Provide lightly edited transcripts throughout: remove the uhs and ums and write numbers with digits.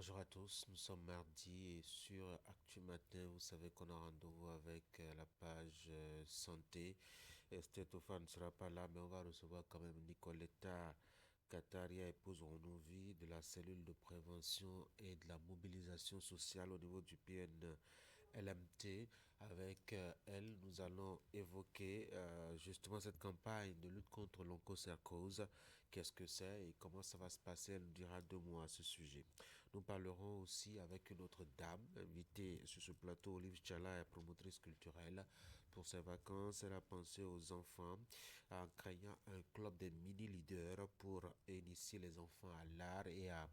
Bonjour à tous, nous sommes mardi et sur Actu Matin, vous savez qu'on a rendez-vous avec la page santé. Esther Tofa ne sera pas là, mais on va recevoir quand même Nicoletta Kataria, épouse Renouvi de la cellule de prévention et de la mobilisation sociale au niveau du PNLMT. Avec elle, nous allons évoquer justement cette campagne de lutte contre l'onchocercose. Qu'est-ce que c'est et comment ça va se passer? Elle nous dira 2 mots à ce sujet. Nous parlerons aussi avec une autre dame invitée sur ce plateau. Olive Tchala est promotrice culturelle. Pour ses vacances, elle a pensé aux enfants en créant un club des mini-leaders pour initier les enfants à l'art et à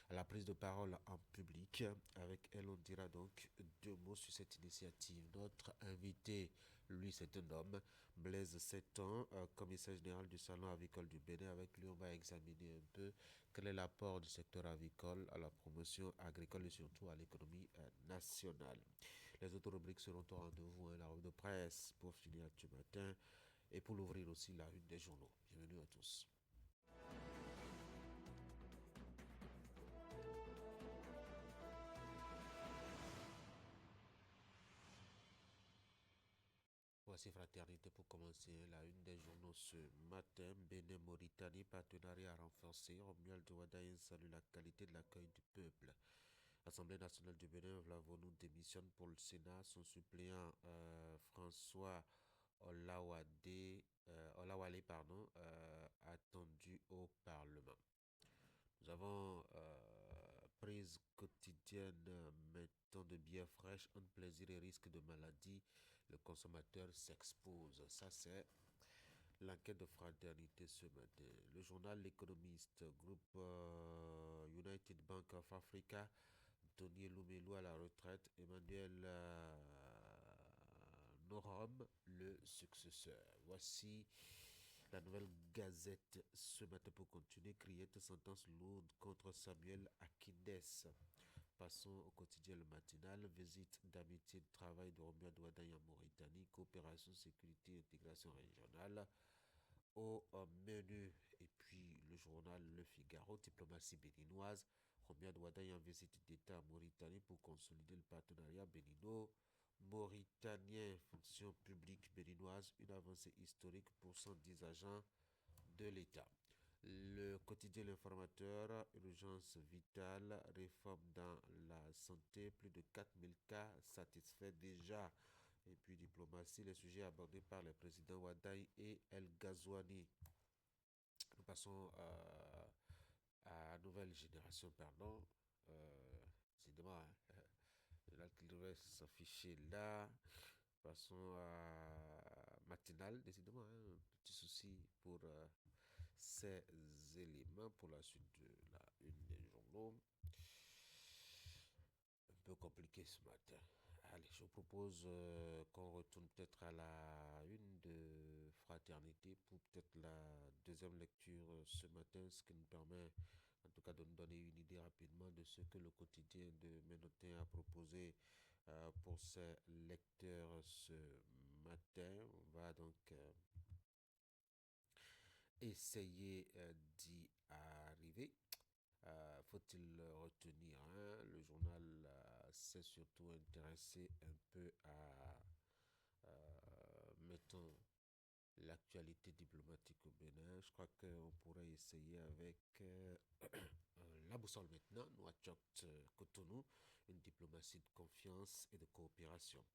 la prise de parole en public. Avec elle, on dira donc 2 mots sur cette initiative. Notre invité, lui, c'est un homme, Blaise 7 ans, commissaire général du salon avicole du Bénin. Avec lui, on va examiner un peu quel est l'apport du secteur avicole à la promotion agricole et surtout à l'économie nationale. Les autres rubriques seront au rendez-vous, hein, la revue de presse pour finir ce matin et pour l'ouvrir aussi la une des journaux. Bienvenue à tous. Voici Fraternité pour commencer la une des journaux ce matin. Bénin-Mauritanie, partenariat renforcé. Romuald Douadaïen salue la qualité de l'accueil du peuple. Assemblée nationale du Bénin, Vlavonou démissionne pour le Sénat. Son suppléant François Olawale, attendu au Parlement. Nous avons prise quotidienne maintenant de bière fraîche, un plaisir et risque de maladie. Le consommateur s'expose. Ça, c'est l'enquête de fraternité ce matin. Le journal L'Économiste, groupe United Bank of Africa, Tony Lumelu à la retraite, Emmanuel Norom, le successeur. Voici la nouvelle gazette ce matin pour continuer. Criette sentence lourde contre Samuel Akindes. Passons au quotidien le matinal. Visite d'amitié de travail de Romuald Douadaï en Mauritanie. Coopération, sécurité, intégration régionale. Au menu, et puis le journal Le Figaro, diplomatie béninoise. Romuald Douadaï en visite d'État en Mauritanie pour consolider le partenariat bénino-mauritanien. Fonction publique béninoise, une avancée historique pour 110 agents de l'État. Le quotidien L'Informateur, urgence vitale, réforme dans la santé, plus de 4000 cas satisfaits déjà. Et puis diplomatie, les sujets abordés par les présidents Wadaï et El Ghazouani. Nous passons à Nouvelle Génération, pardon. Décidément, là qu'il devrait s'afficher là. Passons à Matinal, décidément, hein, un petit souci pour ces éléments pour la suite de la une des journaux. Un peu compliqué ce matin. Allez, je vous propose qu'on retourne peut-être à la une de Fraternité pour peut-être la deuxième lecture ce matin, ce qui nous permet en tout cas de nous donner une idée rapidement de ce que le quotidien de Ménotin a proposé pour ses lecteurs ce matin. On va donc essayer d'y arriver. Faut-il retenir, hein, le journal s'est surtout intéressé un peu à, mettons, l'actualité diplomatique au Bénin. Je crois qu'on pourrait essayer avec la boussole maintenant, Nouakchott Cotonou, une diplomatie de confiance et de coopération.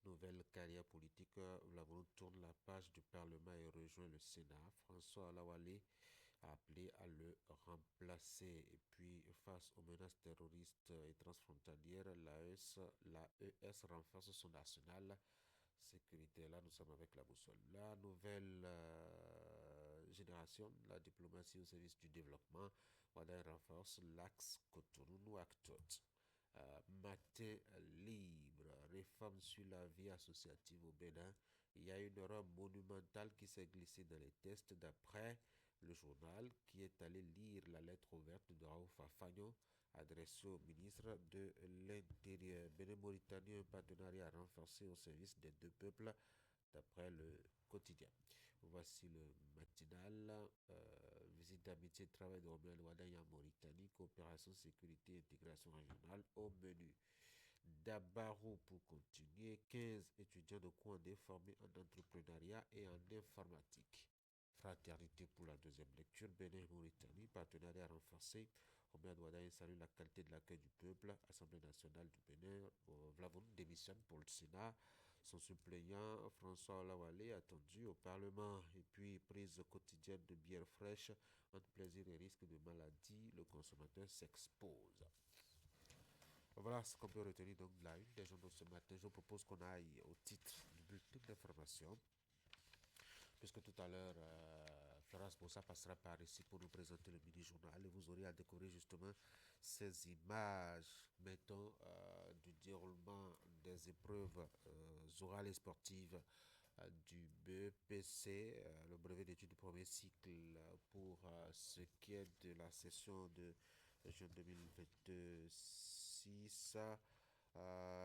Nouvelle carrière politique, Vlavono tourne la page du Parlement et rejoint le Sénat. François Lawale a appelé à le remplacer. Et puis, face aux menaces terroristes et transfrontalières, la ES renforce son arsenal sécurité. Là, nous sommes avec la boussole. La nouvelle génération, la diplomatie au service du développement, voilà, renforce l'axe Cotonou-Nouakchott. Matin libre, réforme sur la vie associative au Bénin. Il y a une erreur monumentale qui s'est glissée dans les tests d'après le journal qui est allé lire la lettre ouverte de Raouf Fagnon adressée au ministre de l'Intérieur. Bénin-Mauritanie, un partenariat renforcé au service des deux peuples d'après le quotidien. Voici le matinal. visite d'amitié et de travail de Romuald Wadaya en Mauritanie, coopération, sécurité et intégration régionale au menu. Dabarou pour continuer, 15 étudiants de Kouandé formés en entrepreneuriat et en informatique. Fraternité pour la deuxième lecture, Bénin-Mauritanie, partenariat renforcé. Romuald Wadaya salue la qualité de l'accueil du peuple. Assemblée nationale du Bénin, Vlavoun démissionne pour le Sénat. Son suppléant, François Olawale, attendu au Parlement. Et puis, prise quotidienne de bière fraîche, entre plaisir et risque de maladie, le consommateur s'expose. Voilà ce qu'on peut retenir donc de la une des journaux ce matin. Je vous propose qu'on aille au titre du bulletin d'information. Puisque tout à l'heure, Florence Bossa passera par ici pour nous présenter le mini-journal et vous aurez à découvrir justement ces images, mettons, du déroulement des épreuves orales et sportives du BEPC, le brevet d'études du premier cycle, pour ce qui est de la session de juin 2026.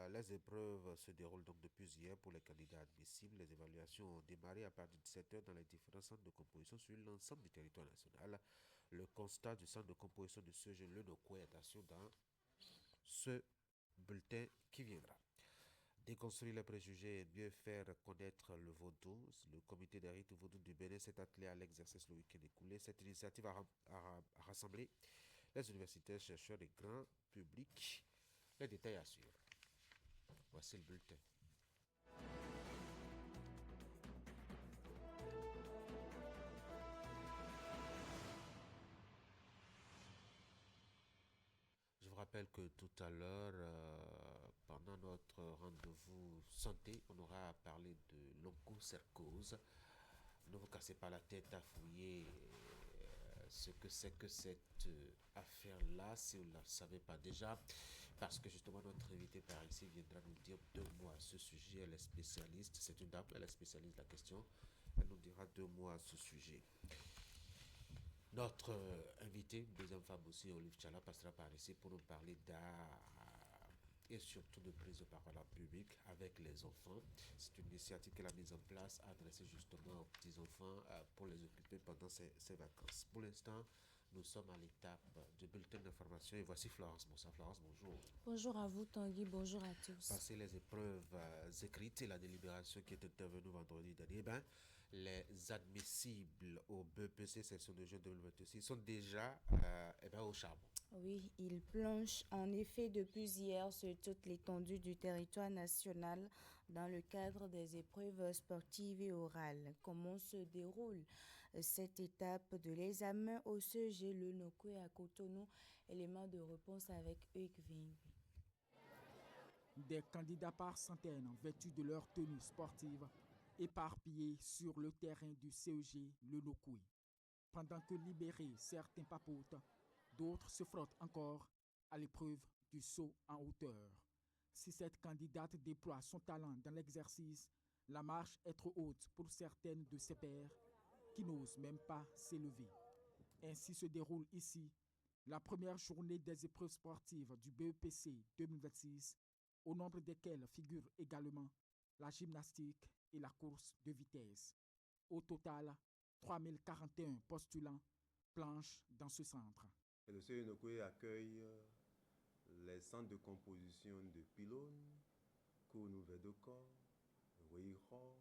Les épreuves se déroulent donc depuis hier pour les candidats admissibles. Les évaluations ont démarré à partir de 17h dans les différents centres de composition sur l'ensemble du territoire national. Le constat du centre de composition de ce jeune Le Nokoué est assuré dans ce bulletin qui viendra. Déconstruire les préjugés et mieux faire connaître le vaudou. Le comité des rites vaudou du Bénin s'est attelé à l'exercice le week-end écoulé. Cette initiative a rassemblé les universitaires, chercheurs et grands publics. Les détails à suivre. Voici le bulletin. Je vous rappelle que tout à l'heure, pendant notre rendez-vous santé, on aura parlé de l'onchocercose. Ne vous cassez pas la tête à fouiller ce que c'est que cette affaire-là, si vous ne la savez pas déjà, parce que justement notre invité par ici viendra nous dire 2 mots à ce sujet. Elle est spécialiste, c'est une dame, elle est spécialiste de la question. Elle nous dira 2 mots à ce sujet. Notre invité, une deuxième femme aussi, Olive Tchala, passera par ici pour nous parler d'art et surtout de prise de parole en public avec les enfants. C'est une initiative qu'elle a mise en place adressée justement aux petits-enfants pour les occuper pendant ces vacances. Pour l'instant, nous sommes à l'étape du bulletin d'information et voici Florence Bossa. Florence, bonjour. Bonjour à vous Tanguy, bonjour à tous. Passer les épreuves écrites et la délibération qui est intervenue vendredi dernier, les admissibles au BEPC session de juin 2026 sont déjà au charbon. Oui, il plonge en effet depuis hier sur toute l'étendue du territoire national dans le cadre des épreuves sportives et orales. Comment se déroule cette étape de l'examen au CG Le Nokoué à Cotonou? Élément de réponse avec Hugues Ving. Des candidats par centaines vêtus de leur tenue sportive éparpillés sur le terrain du CEG Le Nokoué. Pendant que libérés, certains papotent, d'autres se frottent encore à l'épreuve du saut en hauteur. Si cette candidate déploie son talent dans l'exercice, la marche est trop haute pour certaines de ses pairs qui n'osent même pas s'élever. Ainsi se déroule ici la première journée des épreuves sportives du BEPC 2026, au nombre desquelles figurent également la gymnastique et la course de vitesse. Au total, 3041 postulants planchent dans ce centre. Le CEG Le Nokoué accueille les centres de composition de Pylône, Kounou-Vedoko, Ouéhiro,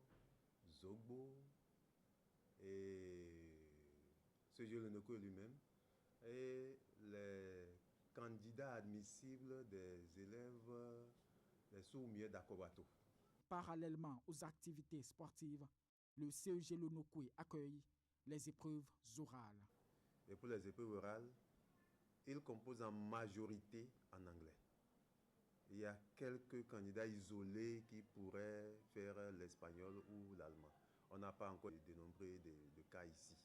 Zogbo et CEG Le Nokoué lui-même et les candidats admissibles des élèves des Soumie d'Akobato. Parallèlement aux activités sportives, le CEG Le Nokoué accueille les épreuves orales. Et pour les épreuves orales, ils composent en majorité en anglais. Il y a quelques candidats isolés qui pourraient faire l'espagnol ou l'allemand. On n'a pas encore dénombré de cas ici.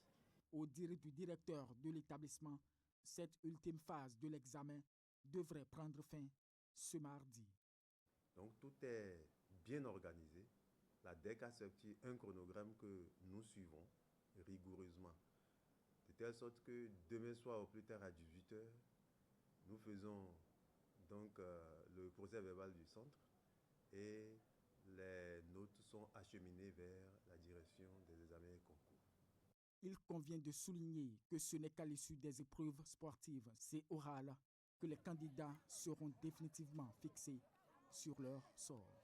Au dire du directeur de l'établissement, cette ultime phase de l'examen devrait prendre fin ce mardi. Donc tout est bien organisé. La DEC a sorti un chronogramme que nous suivons rigoureusement. De telle sorte que demain soir au plus tard à 18h, nous faisons donc le procès verbal du centre et les notes sont acheminées vers la direction des examens et concours. Il convient de souligner que ce n'est qu'à l'issue des épreuves sportives et orales que les candidats seront définitivement fixés sur leur sort.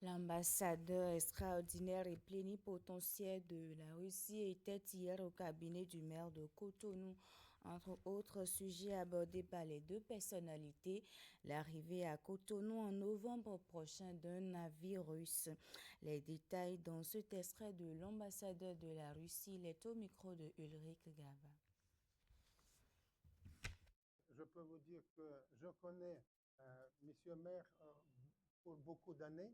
L'ambassadeur extraordinaire et plénipotentiaire de la Russie était hier au cabinet du maire de Cotonou. Entre autres sujets abordés par les deux personnalités, l'arrivée à Cotonou en novembre prochain d'un navire russe. Les détails dans cet extrait de l'ambassadeur de la Russie, il est au micro de Ulrich Gava. Je peux vous dire que je connais Monsieur Maire pour beaucoup d'années.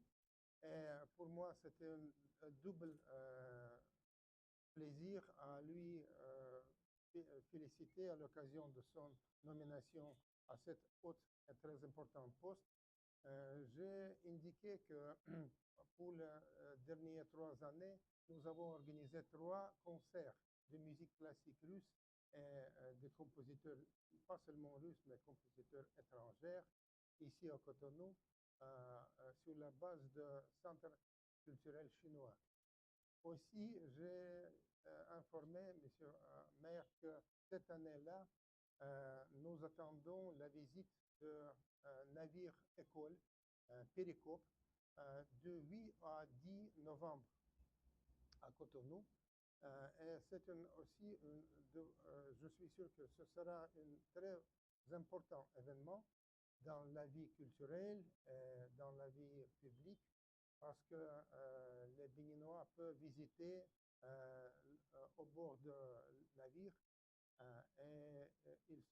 Et pour moi, c'était un double plaisir à lui féliciter à l'occasion de son nomination à cet haut et très important poste. J'ai indiqué que pour les dernières 3 années, nous avons organisé 3 concerts de musique classique russe et de compositeurs, pas seulement russes, mais compositeurs étrangers, ici à Cotonou, sur la base de centre culturel chinois. Aussi, j'ai informé M. Maire que cette année-là, nous attendons la visite de navire école Péricope de 8 à 10 novembre à Cotonou. Et c'est aussi, je suis sûr que ce sera un très important événement dans la vie culturelle et dans la vie publique, parce que les Béninois peuvent visiter au bord de navire et il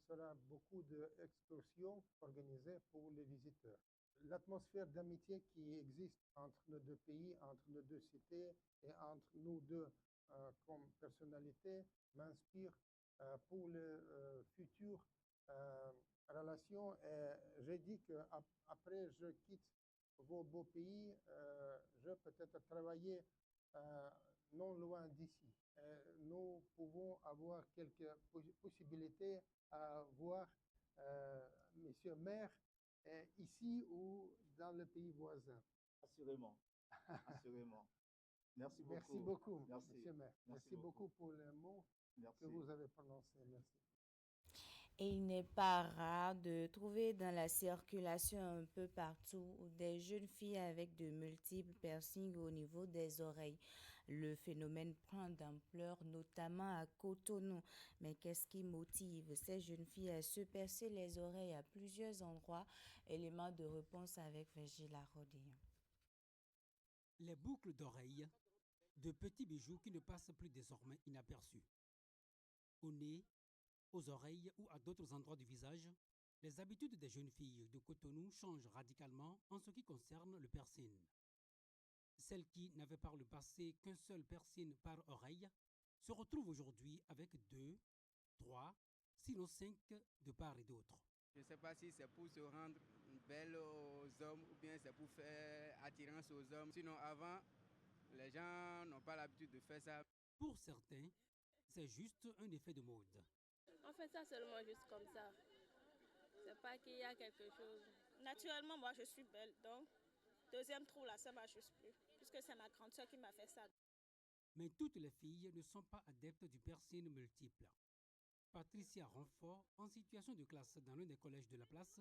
sera beaucoup d'excursions organisées pour les visiteurs. L'atmosphère d'amitié qui existe entre nos deux pays, entre nos deux cités et entre nous deux comme personnalités m'inspire pour le futur relation. Et j'ai dit qu'après je quitte vos beaux pays, je peut-être travailler non loin d'ici. Nous pouvons avoir quelques possibilités à voir Monsieur Maire ici ou dans le pays voisin. Assurément, assurément. Merci beaucoup. Merci beaucoup, Merci. Monsieur Maire. Merci beaucoup pour les mots que vous avez prononcés. Merci. Et il n'est pas rare de trouver dans la circulation un peu partout des jeunes filles avec de multiples piercings au niveau des oreilles. Le phénomène prend d'ampleur, notamment à Cotonou. Mais qu'est-ce qui motive ces jeunes filles à se percer les oreilles à plusieurs endroits? Élément de réponse avec Virgile Arodéen. Les boucles d'oreilles, de petits bijoux qui ne passent plus désormais inaperçus. Au nez, aux oreilles ou à d'autres endroits du visage, les habitudes des jeunes filles de Cotonou changent radicalement en ce qui concerne le piercing. Celles qui n'avaient par le passé qu'un seul piercing par oreille se retrouvent aujourd'hui avec 2, 3, sinon 5 de part et d'autre. Je ne sais pas si c'est pour se rendre belle aux hommes ou bien c'est pour faire attirance aux hommes. Sinon avant, les gens n'ont pas l'habitude de faire ça. Pour certains, c'est juste un effet de mode. On fait ça seulement juste comme ça. C'est pas qu'il y a quelque chose. Naturellement, moi, je suis belle. Donc, deuxième trou, là, ça ne m'ajuste plus. Puisque c'est ma grande soeur qui m'a fait ça. Mais toutes les filles ne sont pas adeptes du piercing multiple. Patricia Renfort, en situation de classe dans l'un des collèges de la place,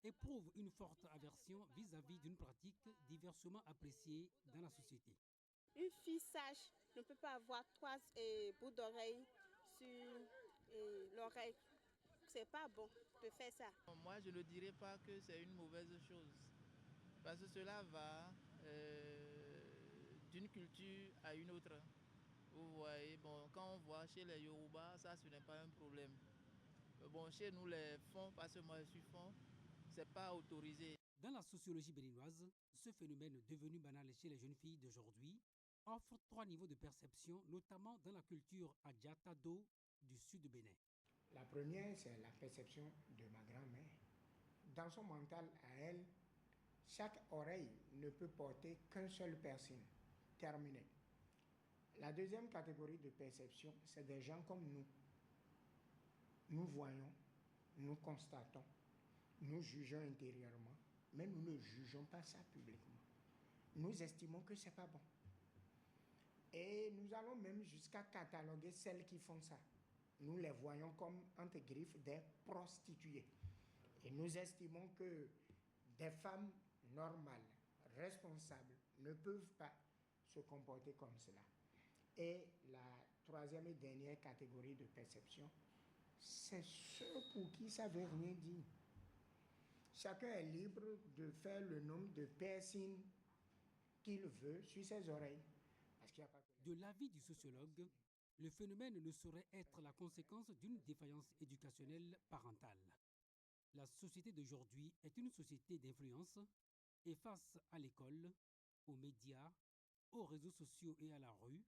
éprouve une forte aversion vis-à-vis d'une pratique diversement appréciée dans la société. Une fille sage ne peut pas avoir 3 bouts d'oreilles sur l'oreille. C'est pas bon de faire ça. Moi, je ne dirais pas que c'est une mauvaise chose. Parce que cela va d'une culture à une autre. Vous voyez, bon, quand on voit chez les Yoruba, ça, ce n'est pas un problème. Bon, chez nous, les fonds, parce que moi, je suis fond, c'est pas autorisé. Dans la sociologie béninoise, ce phénomène devenu banal chez les jeunes filles d'aujourd'hui offre 3 niveaux de perception, notamment dans la culture Adjatado du sud du Bénin. La première, c'est la perception de ma grand-mère. Dans son mental à elle, chaque oreille ne peut porter qu'un seul piercing. Terminé. La deuxième catégorie de perception, c'est des gens comme nous. Nous voyons, nous constatons, nous jugeons intérieurement, mais nous ne jugeons pas ça publiquement. Nous estimons que ce n'est pas bon. Et nous allons même jusqu'à cataloguer celles qui font ça. Nous les voyons comme, entre griffes, des prostituées. Et nous estimons que des femmes normales, responsables, ne peuvent pas se comporter comme cela. Et la troisième et dernière catégorie de perception, c'est ceux pour qui ça ne veut rien dire. Chacun est libre de faire le nombre de piercings qu'il veut sur ses oreilles. Parce qu'il y a pas que... De l'avis du sociologue, le phénomène ne saurait être la conséquence d'une défaillance éducationnelle parentale. La société d'aujourd'hui est une société d'influence et face à l'école, aux médias, aux réseaux sociaux et à la rue,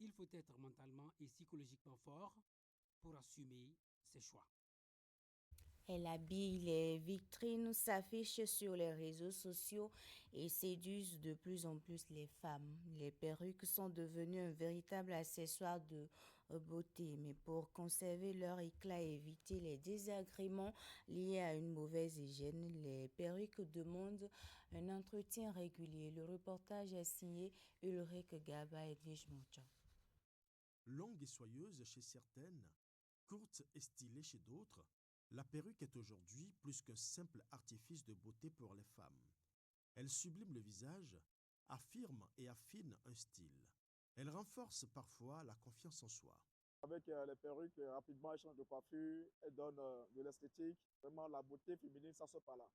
il faut être mentalement et psychologiquement fort pour assumer ses choix. Elle habille les vitrines, s'affiche sur les réseaux sociaux et séduisent de plus en plus les femmes. Les perruques sont devenues un véritable accessoire de beauté, mais pour conserver leur éclat et éviter les désagréments liés à une mauvaise hygiène, les perruques demandent un entretien régulier. Le reportage est signé Ulrich Gaba et Edwige Moncha. Longue et soyeuse chez certaines, courte et stylée chez d'autres, la perruque est aujourd'hui plus qu'un simple artifice de beauté pour les femmes. Elle sublime le visage, affirme et affine un style. Elle renforce parfois la confiance en soi. Avec les perruques, rapidement, elles changent de coiffure, elles donnent de l'esthétique. Vraiment, la beauté féminine, ça se passe là.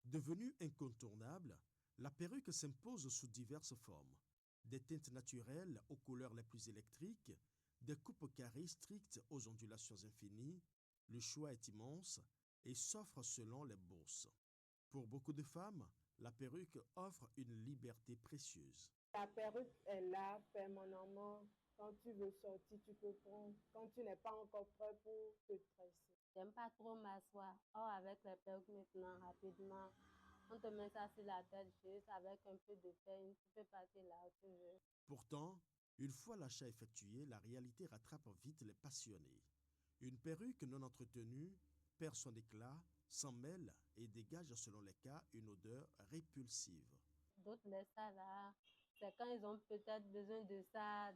Devenue incontournable, la perruque s'impose sous diverses formes. Des teintes naturelles aux couleurs les plus électriques, des coupes carrées strictes aux ondulations infinies. Le choix est immense et s'offre selon les bourses. Pour beaucoup de femmes, la perruque offre une liberté précieuse. La perruque est là permanemment. Quand tu veux sortir, tu peux prendre. Quand tu n'es pas encore prêt pour te dresser. J'aime pas trop m'asseoir. Or, avec la perruque maintenant, rapidement, on te met ça sur la tête juste avec un peu de peigne. Tu peux passer là où tu veux. Pourtant, une fois l'achat effectué, la réalité rattrape vite les passionnés. Une perruque non entretenue perd son éclat, s'en mêle et dégage selon les cas une odeur répulsive. D'autres laissent ça là. C'est quand ils ont peut-être besoin de ça.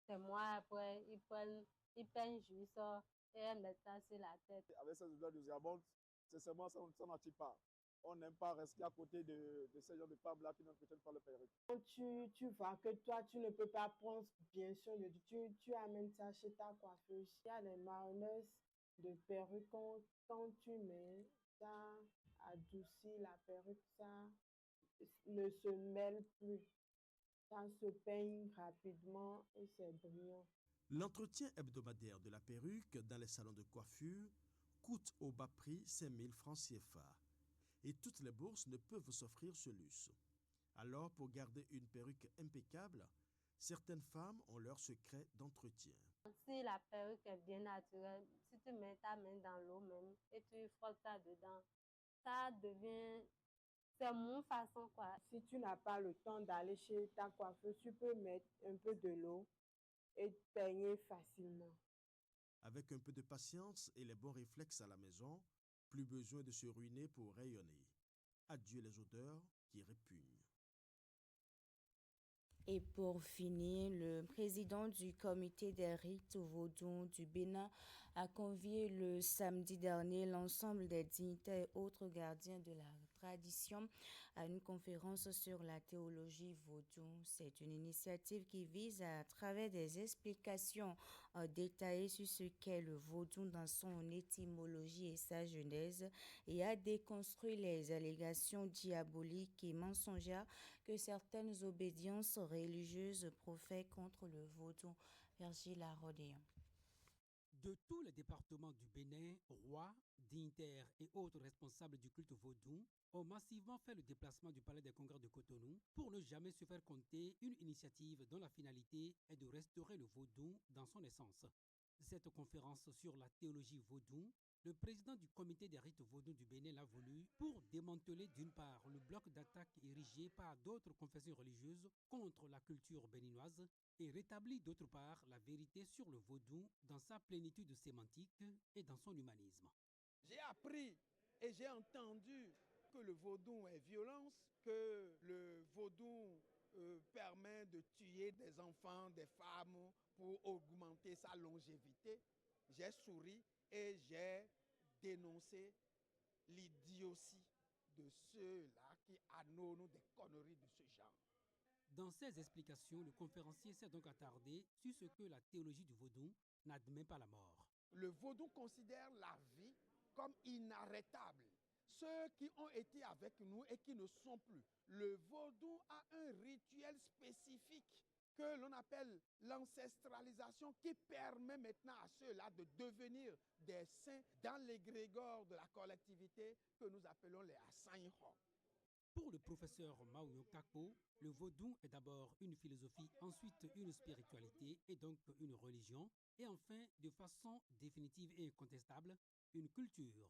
C'est moi après, ils peignent juste ça et elles mettent ça sur la tête. Avec ces odeurs nauséabondes, sincèrement, ça n'attire pas. On n'aime pas rester à côté de ces genres de femmes-là qui n'entretiennent pas le perruque. Quand tu vois que toi, tu ne peux pas prendre bien sûr, tu amènes ça chez ta coiffeuse. Il y a des marronneuses de perruque. Quand tu mets ça, adoucit la perruque, ça ne se mêle plus. Ça se peigne rapidement et c'est brillant. L'entretien hebdomadaire de la perruque dans les salons de coiffure coûte au bas prix 5 000 francs CFA. Et toutes les bourses ne peuvent s'offrir ce luxe. Alors, pour garder une perruque impeccable, certaines femmes ont leur secret d'entretien. Si la perruque est bien naturelle, si tu mets ta main dans l'eau même et tu frottes ça dedans, ça devient... C'est mon façon, quoi. Si tu n'as pas le temps d'aller chez ta coiffeuse, tu peux mettre un peu de l'eau et peigner facilement. Avec un peu de patience et les bons réflexes à la maison, plus besoin de se ruiner pour rayonner. Adieu les odeurs qui répugnent. Et pour finir, le président du comité des rites vaudous du Bénin a convié le samedi dernier l'ensemble des dignitaires et autres gardiens de la tradition à une conférence sur la théologie vaudou. C'est une initiative qui vise à travers des explications détaillées sur ce qu'est le vaudou dans son étymologie et sa genèse et à déconstruire les allégations diaboliques et mensongères que certaines obédiences religieuses profèrent contre le vaudou. Virgile Arodéon. De tous les départements du Bénin, rois, dignitaires et autres responsables du culte vaudou ont massivement fait le déplacement du Palais des Congrès de Cotonou pour ne jamais se faire compter une initiative dont la finalité est de restaurer le vaudou dans son essence. Cette conférence sur la théologie vaudou, le président du comité des rites vaudous du Bénin l'a voulu pour démanteler d'une part le bloc d'attaque érigé par d'autres confessions religieuses contre la culture béninoise et rétablir d'autre part la vérité sur le vaudou dans sa plénitude sémantique et dans son humanisme. J'ai appris et j'ai entendu que le vaudou est violence, que le vaudou permet de tuer des enfants, des femmes pour augmenter sa longévité, j'ai souri et j'ai dénoncé l'idiotie de ceux-là qui annoncent des conneries de ce genre. Dans ses explications, le conférencier s'est donc attardé sur ce que la théologie du vaudou n'admet pas la mort. Le vaudou considère la vie comme inarrêtable. Ceux qui ont été avec nous et qui ne sont plus. Le vaudou a un rituel spécifique que l'on appelle l'ancestralisation qui permet maintenant à ceux-là de devenir des saints dans l'égrégore de la collectivité que nous appelons les Asainho. Pour le professeur Maouyo Kako, le vaudou est d'abord une philosophie, ensuite une spiritualité et donc une religion, et enfin, de façon définitive et incontestable, une culture.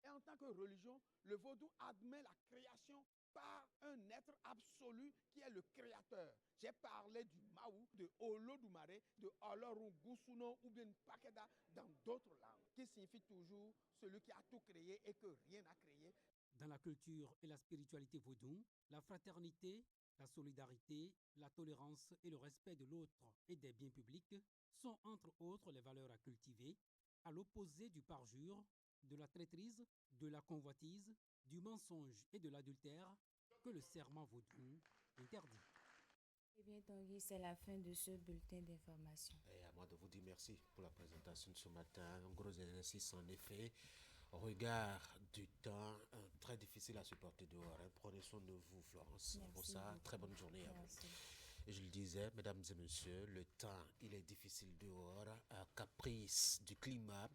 Et en tant que religion, le vaudou admet la création par un être absolu qui est le créateur. J'ai parlé du Maou, de Olodumare, de Olorungusuno ou bien Pakeda dans d'autres langues, qui signifie toujours celui qui a tout créé et que rien n'a créé. Dans la culture et la spiritualité vaudou, la fraternité, la solidarité, la tolérance et le respect de l'autre et des biens publics sont entre autres les valeurs à cultiver, à l'opposé du parjure, de la traîtrise, de la convoitise, du mensonge et de l'adultère que le serment vaudou interdit. Eh bien, Tanguy, c'est la fin de ce bulletin d'information. Et à moi de vous dire merci pour la présentation de ce matin. Un gros exercice en effet. Au regard du temps, très difficile à supporter dehors. Prenez soin de vous, Florence. Merci pour ça, beaucoup. très bonne journée à Merci. vous. Et je le disais, mesdames et messieurs, le temps, il est difficile dehors. Caprice du climat.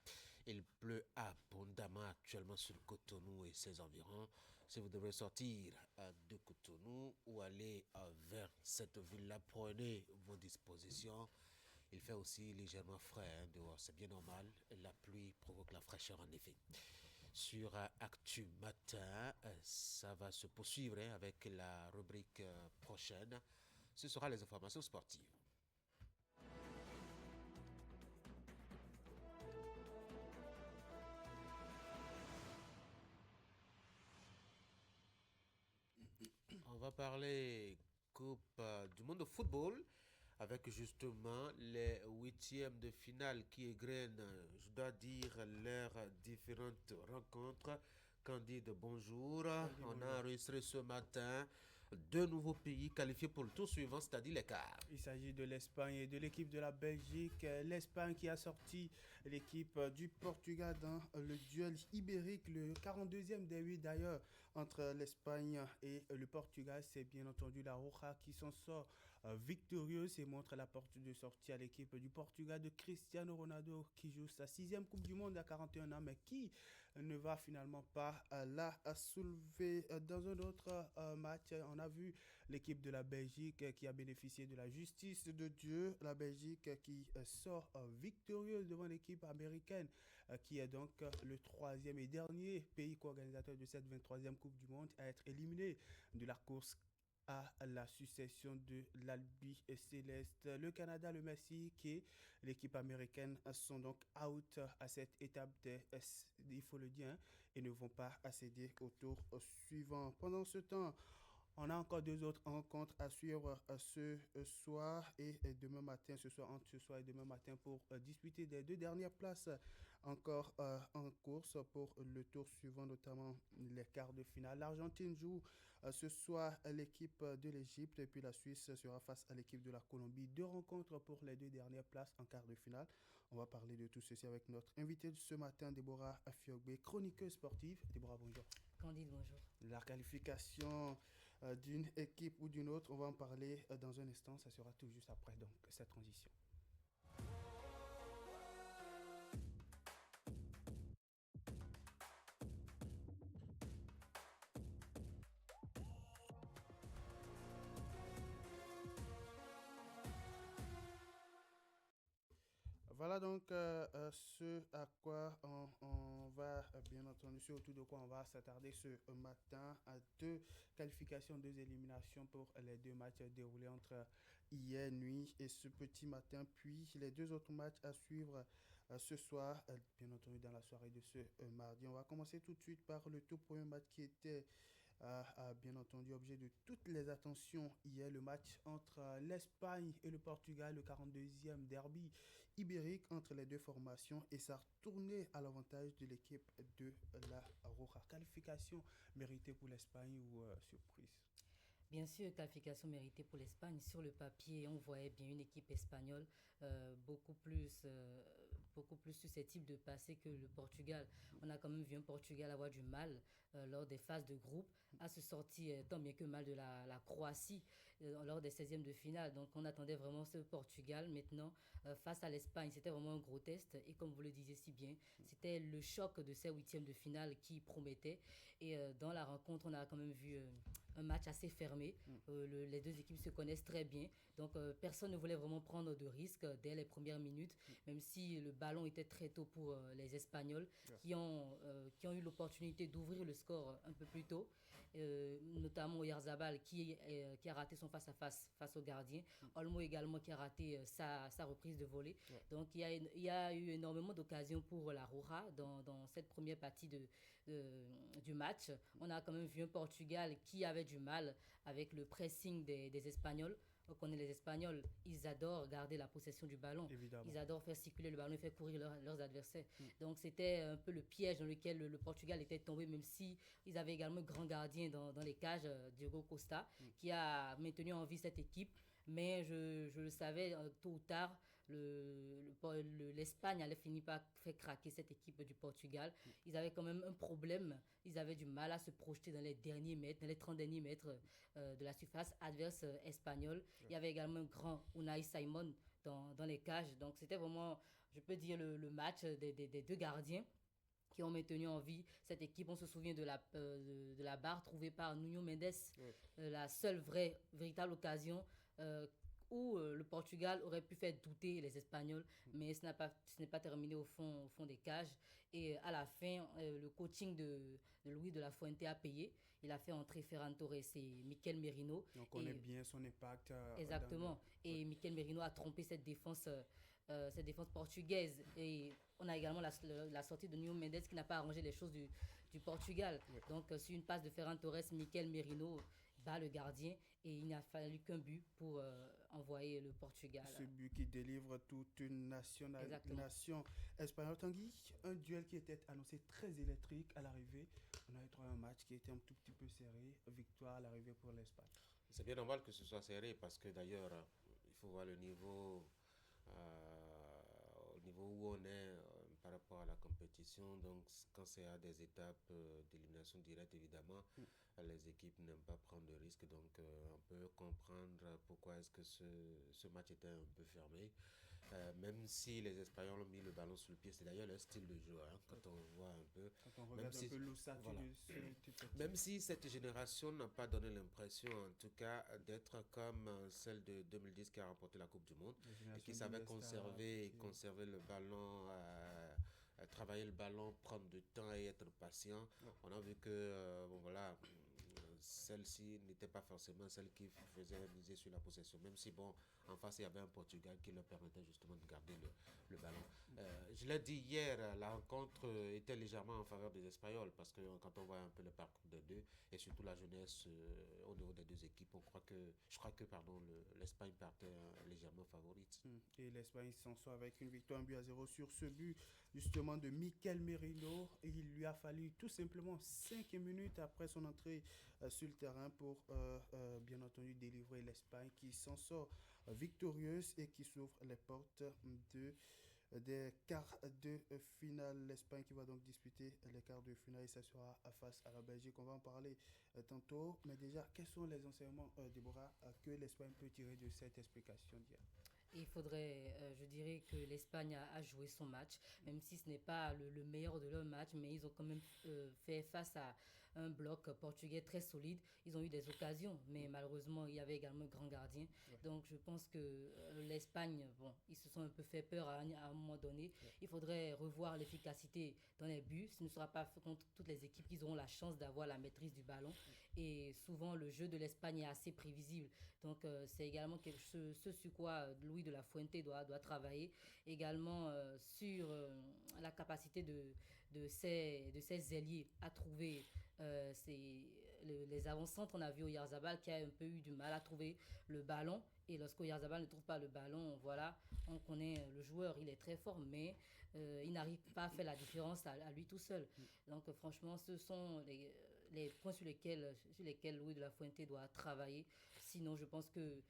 Il pleut abondamment actuellement sur Cotonou et ses environs. Si vous devez sortir de Cotonou ou aller vers cette ville-là, prenez vos dispositions. Il fait aussi légèrement frais dehors, c'est bien normal. La pluie provoque la fraîcheur en effet. Sur Actu Matin, ça va se poursuivre avec la rubrique prochaine. Ce sera les informations sportives. On va parler Coupe du monde de football avec justement les huitièmes de finale qui égrènent, je dois dire, leurs différentes rencontres. Candide, bonjour. On a enregistré ce matin deux nouveaux pays qualifiés pour le tour suivant, c'est-à-dire les quarts. Il s'agit de l'Espagne et de l'équipe de la Belgique. L'Espagne qui a sorti l'équipe du Portugal dans le duel ibérique, le 42e des 8 d'ailleurs, entre l'Espagne et le Portugal. C'est bien entendu la Roja qui s'en sort victorieuse et montre la porte de sortie à l'équipe du Portugal de Cristiano Ronaldo qui joue sa 6e Coupe du Monde à 41 ans, mais qui ne va finalement pas la soulever. Dans un autre match, on a vu l'équipe de la Belgique qui a bénéficié de la justice de Dieu. La Belgique qui sort victorieuse devant l'équipe américaine qui est donc le 3e et dernier pays co-organisateur de cette 23e Coupe du Monde à être éliminé de la course à la succession de l'Albi Céleste. Le Canada, le Mexique et l'équipe américaine sont donc out à cette étape, il faut le dire, et ne vont pas accéder au tour suivant. Pendant ce temps, on a encore deux autres rencontres à suivre ce soir et demain matin, entre ce soir et demain matin pour disputer des deux dernières places encore en course pour le tour suivant, notamment les quarts de finale. L'Argentine joue ce soir l'équipe de l'Égypte et puis la Suisse sera face à l'équipe de la Colombie. Deux rencontres pour les deux dernières places en quart de finale. On va parler de tout ceci avec notre invitée de ce matin, Déborah Afiogbe, chroniqueuse sportive. Déborah, bonjour. Candide, bonjour. La qualification d'une équipe ou d'une autre, on va en parler dans un instant. Ça sera tout juste après donc cette transition. Voilà donc ce à quoi on va, bien entendu, surtout de quoi on va s'attarder ce matin à deux qualifications, deux éliminations pour les deux matchs déroulés entre hier nuit et ce petit matin, puis les deux autres matchs à suivre ce soir, bien entendu dans la soirée de ce mardi. On va commencer tout de suite par le tout premier match qui était a bien entendu objet de toutes les attentions hier, le match entre l'Espagne et le Portugal, le 42e derby ibérique entre les deux formations, et ça a tourné à l'avantage de l'équipe de la Roja. Qualification méritée pour l'Espagne ou surprise? Bien sûr, qualification méritée pour l'Espagne. Sur le papier, on voyait bien une équipe espagnole euh, beaucoup plus, euh, beaucoup plus susceptible de passer que le Portugal. On a quand même vu un Portugal avoir du mal lors des phases de groupe à se sortir tant bien que mal de la Croatie lors des 16e de finale. Donc on attendait vraiment ce Portugal. Maintenant, face à l'Espagne, c'était vraiment un gros test. Et comme vous le disiez si bien, c'était le choc de ces 8e de finale qui promettait. Et dans la rencontre, on a quand même vu un match assez fermé. Les deux équipes se connaissent très bien. Donc, personne ne voulait vraiment prendre de risques dès les premières minutes, même si le ballon était très tôt pour les Espagnols, qui ont eu l'opportunité d'ouvrir le score un peu plus tôt, notamment Oyarzabal qui a raté son face-à-face face au gardien. Olmo également qui a raté sa reprise de volée. Donc, il y a eu énormément d'occasions pour la Roja dans cette première partie du match. On a quand même vu un Portugal qui avait du mal avec le pressing des Espagnols. On connaît les Espagnols, ils adorent garder la possession du ballon. Évidemment. Ils adorent faire circuler le ballon et faire courir leurs adversaires. Donc c'était un peu le piège dans lequel le Portugal était tombé, même si ils avaient également un grand gardien dans les cages, Diogo Costa, qui a maintenu en vie cette équipe. Mais je le savais, tôt ou tard, l'Espagne allait finir par faire craquer cette équipe du Portugal. Ils avaient quand même un problème. Ils avaient du mal à se projeter dans les derniers mètres, dans les 30 derniers mètres de la surface adverse espagnole. Il y avait également un grand Unai Simon dans les cages. Donc c'était vraiment, je peux dire, le match des deux gardiens qui ont maintenu en vie cette équipe. On se souvient de la barre trouvée par Nuno Mendes, la seule véritable occasion où le Portugal aurait pu faire douter les Espagnols, mais ce n'est pas terminé au fond des cages. Et à la fin, le coaching de Luis de la Fuente a payé. Il a fait entrer Ferran Torres et Mikel Merino. On connaît bien son impact. Exactement. Et Mikel Merino a trompé cette défense portugaise. Et on a également la sortie de Nuno Mendes qui n'a pas arrangé les choses du Portugal. Donc, sur une passe de Ferran Torres, Mikel Merino bat le gardien et il n'a fallu qu'un but pour envoyer le Portugal. Ce but qui délivre toute une nation espagnole. Tanguy, un duel qui était annoncé très électrique à l'arrivée. On a eu un match qui était un tout petit peu serré. Victoire à l'arrivée pour l'Espagne. C'est bien normal que ce soit serré parce que d'ailleurs, il faut voir le niveau, au niveau où on est par rapport à la compétition. Donc, quand c'est à des étapes d'élimination directe, évidemment, les équipes n'aiment pas prendre de risques. Donc, on peut comprendre pourquoi est-ce que ce match était un peu fermé. Même si les Espagnols ont mis le ballon sur le pied, c'est d'ailleurs leur style de jeu. Quand on voit un peu. Quand on regarde un peu l'ossature voilà. de Même si cette génération n'a pas donné l'impression, en tout cas, d'être comme celle de 2010 qui a remporté la Coupe du Monde et qui savait conserver le ballon, travailler le ballon, prendre du temps et être patient. On a vu que, celle-ci n'était pas forcément celle qui faisait miser sur la possession, même si en face il y avait un Portugal qui leur permettait justement de garder le ballon. Je l'ai dit hier, la rencontre était légèrement en faveur des Espagnols parce que quand on voit un peu le parcours des deux et surtout la jeunesse au niveau des deux équipes, je crois que l'Espagne partait légèrement favorite. Et l'Espagne s'en sort avec une victoire 1-0 sur ce but justement de Mikel Merino. Il lui a fallu tout simplement 5 minutes après son entrée sur le terrain pour bien entendu délivrer l'Espagne qui s'en sort victorieuse et qui s'ouvre les portes des quarts de finale. L'Espagne qui va donc disputer les quarts de finale et ça sera face à la Belgique. On va en parler tantôt, mais déjà, quels sont les enseignements, Déborah, que l'Espagne peut tirer de cette explication d'hier? Il faudrait, je dirais que l'Espagne a joué son match, même si ce n'est pas le meilleur de leur match, mais ils ont quand même fait face à un bloc portugais très solide. Ils ont eu des occasions, mais malheureusement, il y avait également un grand gardien. Donc, je pense que l'Espagne, ils se sont un peu fait peur à un moment donné. Il faudrait revoir l'efficacité dans les buts. Ce ne sera pas contre toutes les équipes qui auront la chance d'avoir la maîtrise du ballon. Et souvent, le jeu de l'Espagne est assez prévisible. Donc, c'est également ce sur quoi Luis de la Fuente doit travailler. Également sur la capacité de ses ailiers à trouver les avant-centres, on a vu Oyarzabal qui a un peu eu du mal à trouver le ballon. Et lorsque Oyarzabal ne trouve pas le ballon, voilà, on connaît le joueur, il est très fort, mais il n'arrive pas à faire la différence à lui tout seul. Donc franchement, ce sont les points sur lesquels Louis de la Fuente doit travailler. Sinon, je pense que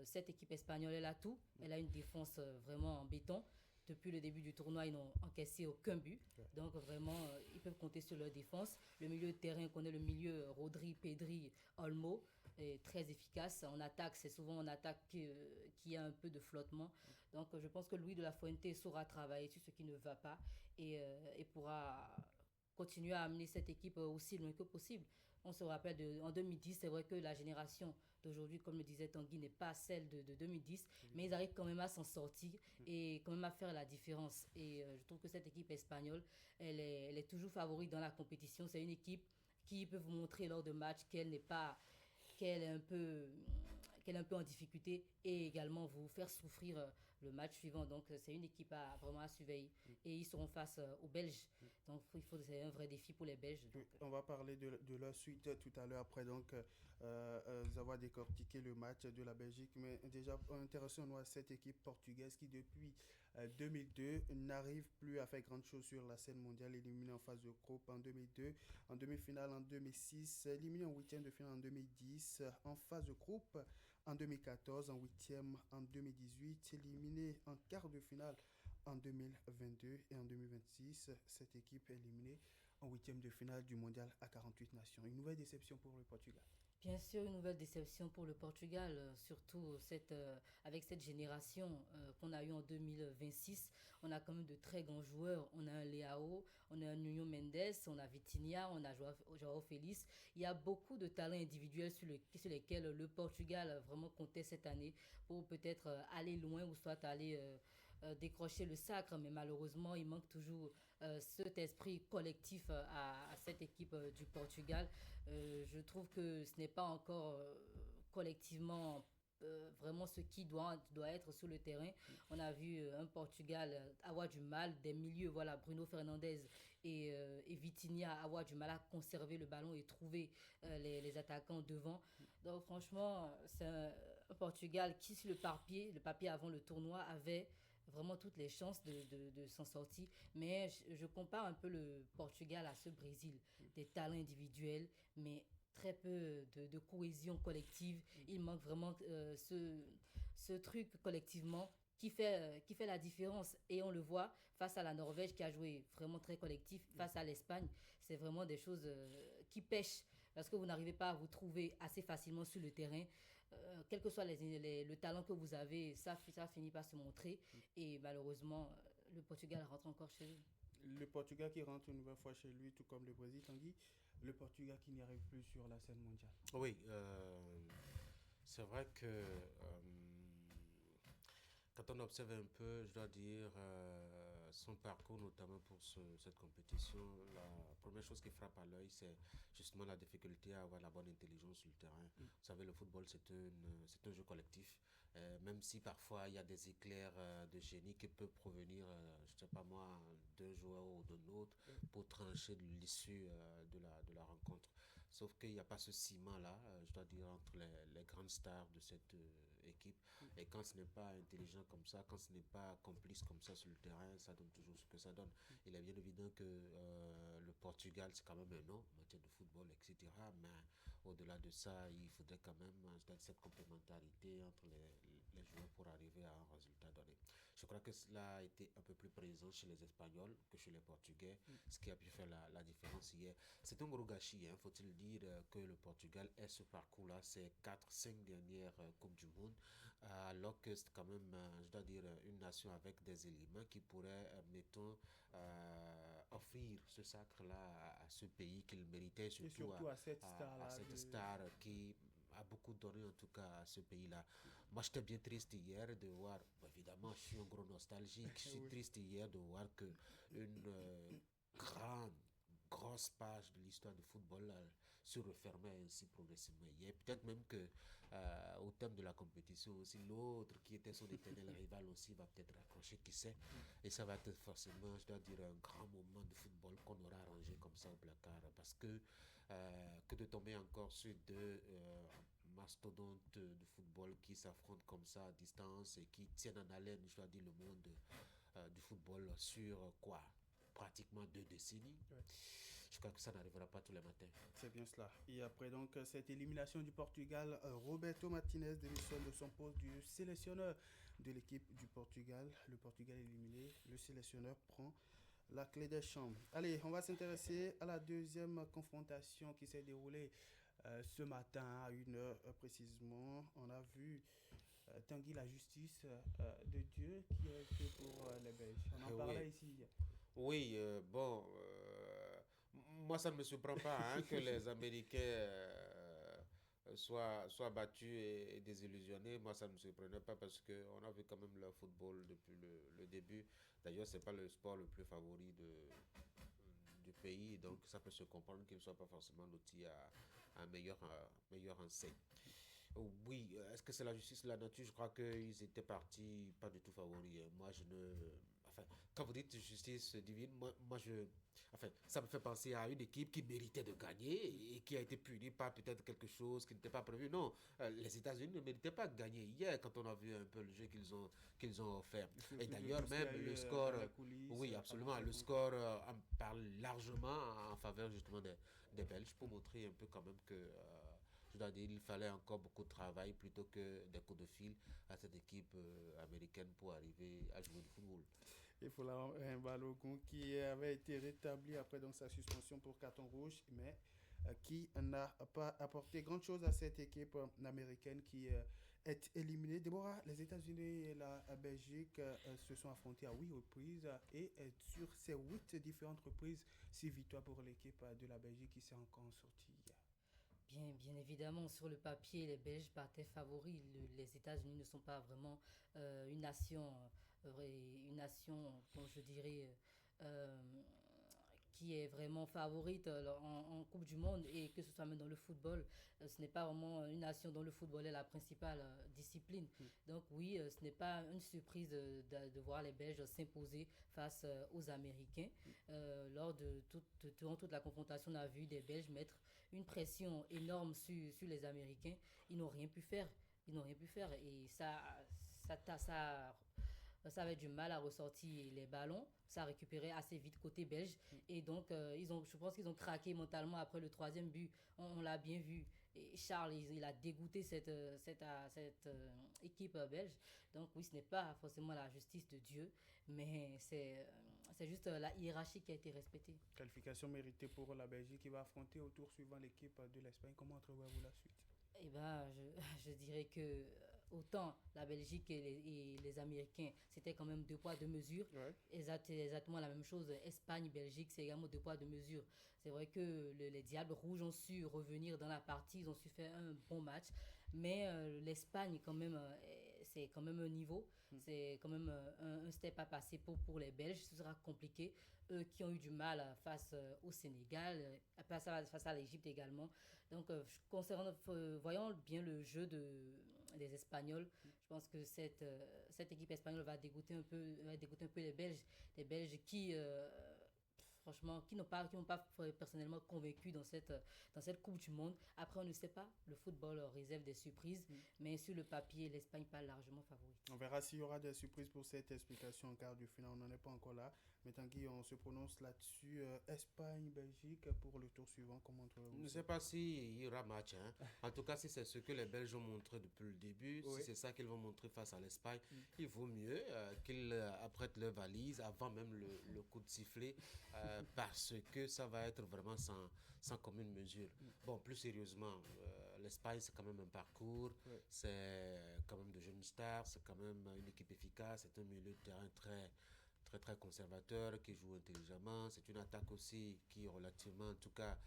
cette équipe espagnole, elle a tout. Elle a une défense vraiment en béton. Depuis le début du tournoi, ils n'ont encaissé aucun but. Donc vraiment, ils peuvent compter sur leur défense. Le milieu de terrain, on connaît le milieu Rodri, Pedri, Olmo, est très efficace. En attaque, c'est souvent en attaque qui a un peu de flottement. Donc je pense que Louis de la Fuente saura travailler sur ce qui ne va pas et pourra continuer à amener cette équipe aussi loin que possible. On se rappelle en 2010, c'est vrai que la génération d'aujourd'hui, comme le disait Tanguy, n'est pas celle de 2010, mais ils arrivent quand même à s'en sortir et quand même à faire la différence. Et je trouve que cette équipe espagnole, elle est toujours favorite dans la compétition. C'est une équipe qui peut vous montrer lors de matchs qu'elle est un peu en difficulté et également vous faire souffrir le match suivant. Donc c'est une équipe vraiment à surveiller. Et ils seront face aux Belges. Donc c'est un vrai défi pour les Belges. Donc, on va parler de leur suite tout à l'heure après donc avoir décortiqué le match de la Belgique. Mais déjà, intéressons-nous à cette équipe portugaise qui depuis 2002 n'arrive plus à faire grande chose sur la scène mondiale, éliminée en phase de groupe en 2002, en demi-finale en 2006, éliminée en huitième de finale en 2010, en phase de groupe en 2014, en huitième en 2018, éliminée en quart de finale en 2022 et en 2026, cette équipe est éliminée en huitième de finale du mondial à 48 nations. Une nouvelle déception pour le Portugal. Bien sûr, une nouvelle déception pour le Portugal, surtout avec cette génération qu'on a eue en 2026. On a quand même de très grands joueurs. On a un Leao, on a un Nuno Mendes, on a Vitinha, on a Joao Félix. Il y a beaucoup de talents individuels sur lesquels le Portugal vraiment comptait cette année pour peut-être aller loin ou soit aller décrocher le sacre. Mais malheureusement, il manque toujours cet esprit collectif à cette équipe du Portugal. Je trouve que ce n'est pas encore collectivement vraiment ce qui doit être sur le terrain. On a vu un Portugal avoir du mal, des milieux, voilà, Bruno Fernandes et Vitinha avoir du mal à conserver le ballon et trouver les attaquants devant. Donc franchement, c'est un Portugal qui, sur le papier avant le tournoi, avait vraiment toutes les chances de s'en sortir. Mais je compare un peu le Portugal à ce Brésil. Des talents individuels, mais très peu de cohésion collective. Il manque vraiment ce truc collectivement qui fait la différence. Et on le voit face à la Norvège qui a joué vraiment très collectif, face à l'Espagne. C'est vraiment des choses qui pêchent parce que vous n'arrivez pas à vous trouver assez facilement sur le terrain. Quel que soit le talent que vous avez, ça finit par se montrer. Et malheureusement, le Portugal rentre encore chez lui. Le Portugal qui rentre une nouvelle fois chez lui, tout comme le Brésil, Tanguy. Le Portugal qui n'y arrive plus sur la scène mondiale. Oui, c'est vrai que quand on observe un peu, je dois dire, son parcours, notamment pour cette compétition, la première chose qui frappe à l'œil, c'est justement la difficulté à avoir la bonne intelligence sur le terrain. Vous savez, le football, c'est un jeu collectif. Même si parfois il y a des éclairs de génie qui peuvent provenir, je ne sais pas moi, d'un joueur ou d'un autre pour trancher l'issue de la rencontre. Sauf qu'il n'y a pas ce ciment-là, je dois dire, entre les grandes stars de cette équipe. Et quand ce n'est pas intelligent comme ça, quand ce n'est pas complice comme ça sur le terrain, ça donne toujours ce que ça donne. Il est bien évident que le Portugal, c'est quand même un nom en matière de football, etc. Mais au-delà de ça, il faudrait quand même cette complémentarité entre les joueurs pour arriver à un résultat donné. Je crois que cela a été un peu plus présent chez les Espagnols que chez les Portugais, ce qui a pu faire la différence hier. C'est un gros gâchis, faut-il dire, que le Portugal ait ce parcours-là, ces 4-5 dernières Coupes du Monde, alors que c'est quand même, je dois dire, une nation avec des éléments qui pourraient, mettons, offrir ce sacre-là à ce pays qu'il méritait, surtout à cette star qui a beaucoup donné en tout cas à ce pays-là. Moi, j'étais bien triste hier de voir, évidemment, je suis un gros nostalgique, je suis triste hier de voir que une grosse page de l'histoire du football se refermer ainsi progressivement. Il y a peut-être même que au terme de la compétition aussi, l'autre qui était son éternel rival aussi va peut-être raccrocher, qui sait. Et ça va être forcément, je dois dire, un grand moment de football qu'on aura rangé comme ça au placard. Parce que de tomber encore sur deux mastodontes de football qui s'affrontent comme ça à distance et qui tiennent en haleine, je dois dire, le monde du football sur quoi? Pratiquement 2 décennies. Ouais. Je crois que ça n'arrivera pas tous les matins. C'est bien cela. Et après donc cette élimination du Portugal, Roberto Martinez démissionne de son poste du sélectionneur de l'équipe du Portugal. Le Portugal éliminé, le sélectionneur prend la clé des chambres. Allez, on va s'intéresser à la deuxième confrontation qui s'est déroulée ce matin à 1h précisément. On a vu Tanguy, la justice de Dieu qui est fait pour les Belges. On en parlait ici hier. Oui, bon, moi ça ne me surprend pas que les Américains soient battus et désillusionnés. Moi ça ne me surprenait pas parce qu'on a vu quand même le football depuis le début. D'ailleurs, ce n'est pas le sport le plus favori du pays, donc ça peut se comprendre qu'il ne soit pas forcément loti à meilleur enseigne. Oui, est-ce que c'est la justice de la nature? Je crois qu'ils étaient partis pas du tout favoris. Moi, je ne... Enfin, quand vous dites justice divine, ça me fait penser à une équipe qui méritait de gagner et qui a été punie par peut-être quelque chose qui n'était pas prévu. Non, les États-Unis ne méritaient pas de gagner hier quand on a vu un peu le jeu qu'ils ont offert. Et d'ailleurs, même le score... Oui, absolument. Le score en parle largement en faveur justement des Belges pour montrer un peu quand même que... je dois dire, il fallait encore beaucoup de travail plutôt que des coups de fil à cette équipe américaine pour arriver à jouer du football. Il faut un Balogun qui avait été rétabli après donc sa suspension pour carton rouge, mais qui n'a pas apporté grand-chose à cette équipe américaine qui est éliminée. Déborah, les États-Unis et la Belgique se sont affrontés à 8 reprises et sur ces 8 différentes reprises, 6 victoires pour l'équipe de la Belgique qui s'est encore sortie hier. Bien évidemment, sur le papier, les Belges partaient favoris. Les États-Unis ne sont pas vraiment une nation, comme je dirais, qui est vraiment favorite en Coupe du Monde, et que ce soit même dans le football, ce n'est pas vraiment une nation dont le football est la principale discipline. Donc oui, ce n'est pas une surprise de voir les Belges s'imposer face aux Américains. Durant toute la confrontation, on a vu des Belges mettre une pression énorme sur les Américains. Ils n'ont rien pu faire. Et ça avait du mal à ressortir les ballons. Ça a récupéré assez vite côté belge. Et donc, je pense qu'ils ont craqué mentalement après le 3e but. On l'a bien vu. Et Charles, il a dégoûté cette équipe belge. Donc oui, ce n'est pas forcément la justice de Dieu, mais c'est juste la hiérarchie qui a été respectée. Qualification méritée pour la Belgique qui va affronter au tour suivant l'équipe de l'Espagne. Comment entrevoyez-vous la suite? Eh bien, je dirais que autant la Belgique et les Américains, c'était quand même 2 poids 2 mesures. Ouais. Exactement la même chose. Espagne, Belgique, c'est également 2 poids 2 mesures. C'est vrai que les Diables Rouges ont su revenir dans la partie, ils ont su faire un bon match. Mais l'Espagne, quand même, c'est quand même un niveau. C'est quand même un step à passer pour les Belges. Ce sera compliqué. Eux qui ont eu du mal face au Sénégal, face à l'Égypte également. Donc, voyons bien le jeu des Espagnols. Je pense que cette équipe espagnole va dégoûter un peu les Belges. Les Belges qui, franchement, qui n'ont pas personnellement convaincu dans cette Coupe du Monde. Après, on ne sait pas. Le football réserve des surprises. Mais sur le papier, l'Espagne pas largement favorite. On verra s'il y aura des surprises pour cette explication en quart de finale. On n'en est pas encore là. Mais tant qu'on se prononce là-dessus, Espagne-Belgique pour le tour suivant, comment tu Je ne sais pas s'il y aura match. En tout cas, si c'est ce que les Belges ont montré depuis le début, si c'est ça qu'ils vont montrer face à l'Espagne, il vaut mieux qu'ils apprêtent leur valise avant même le coup de sifflet, parce que ça va être vraiment sans commune mesure. Bon, plus sérieusement, l'Espagne, c'est quand même un parcours, c'est quand même de jeunes stars, c'est quand même une équipe efficace, c'est un milieu de terrain très conservateur, qui joue intelligemment. C'est une attaque aussi qui relativement, en tout cas,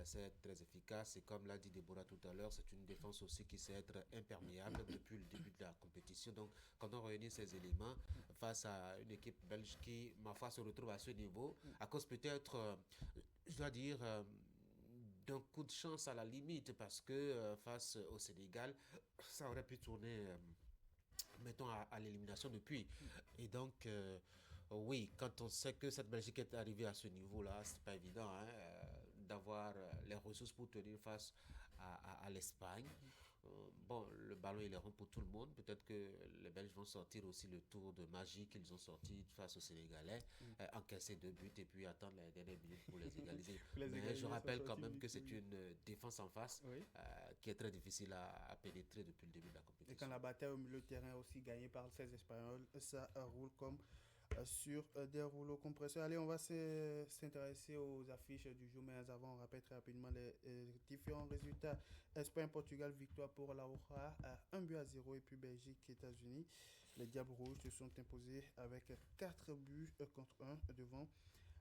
c'est très efficace. Et comme l'a dit Déborah tout à l'heure, c'est une défense aussi qui sait être imperméable depuis le début de la compétition. Donc, quand on réunit ces éléments face à une équipe belge qui, ma foi, se retrouve à ce niveau, à cause peut-être, je dois dire, d'un coup de chance à la limite, parce que face au Sénégal, ça aurait pu tourner, mettons, à l'élimination depuis. Et donc, oui, quand on sait que cette Belgique est arrivée à ce niveau-là, c'est pas évident hein, d'avoir les ressources pour tenir face à l'Espagne. Bon, le ballon il est rond pour tout le monde. Peut-être que les Belges vont sortir aussi le tour de magie qu'ils ont sorti face aux Sénégalais, encaisser 2 buts et puis attendre les dernières minutes pour les égaliser. Mais je rappelle quand même que c'est une défense en face qui est très difficile à pénétrer depuis le début de la compétition. Et quand la bataille au milieu de terrain est aussi gagnée par ces Espagnols, ça roule comme sur des rouleaux compresseurs. Allez, on va s'intéresser aux affiches du jour, mais avant, on rappelle très rapidement les différents résultats. Espagne-Portugal, victoire pour la Roja, 1-0, et puis Belgique-États-Unis. Les Diables Rouges se sont imposés avec 4 buts contre 1 devant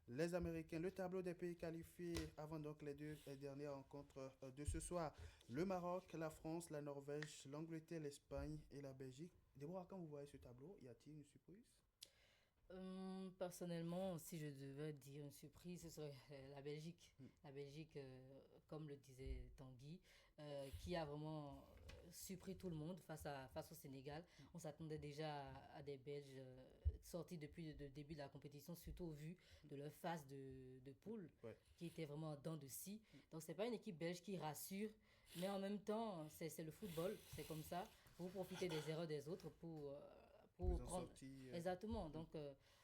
les Américains. Le tableau des pays qualifiés avant donc les 2 dernières rencontres de ce soir. Le Maroc, la France, la Norvège, l'Angleterre, l'Espagne et la Belgique. Déborah, quand vous voyez ce tableau, y a-t-il une surprise? Personnellement, si je devais dire une surprise, ce serait la Belgique. La Belgique, comme le disait Tanguy, qui a vraiment surpris tout le monde face au Sénégal. On s'attendait déjà à des Belges sortis depuis le début de la compétition, surtout au vu de leur phase de poule, qui était vraiment en dents de scie. Donc, ce n'est pas une équipe belge qui rassure, mais en même temps, c'est le football, c'est comme ça. Vous profitez des erreurs des autres pour prendre... Exactement. Donc,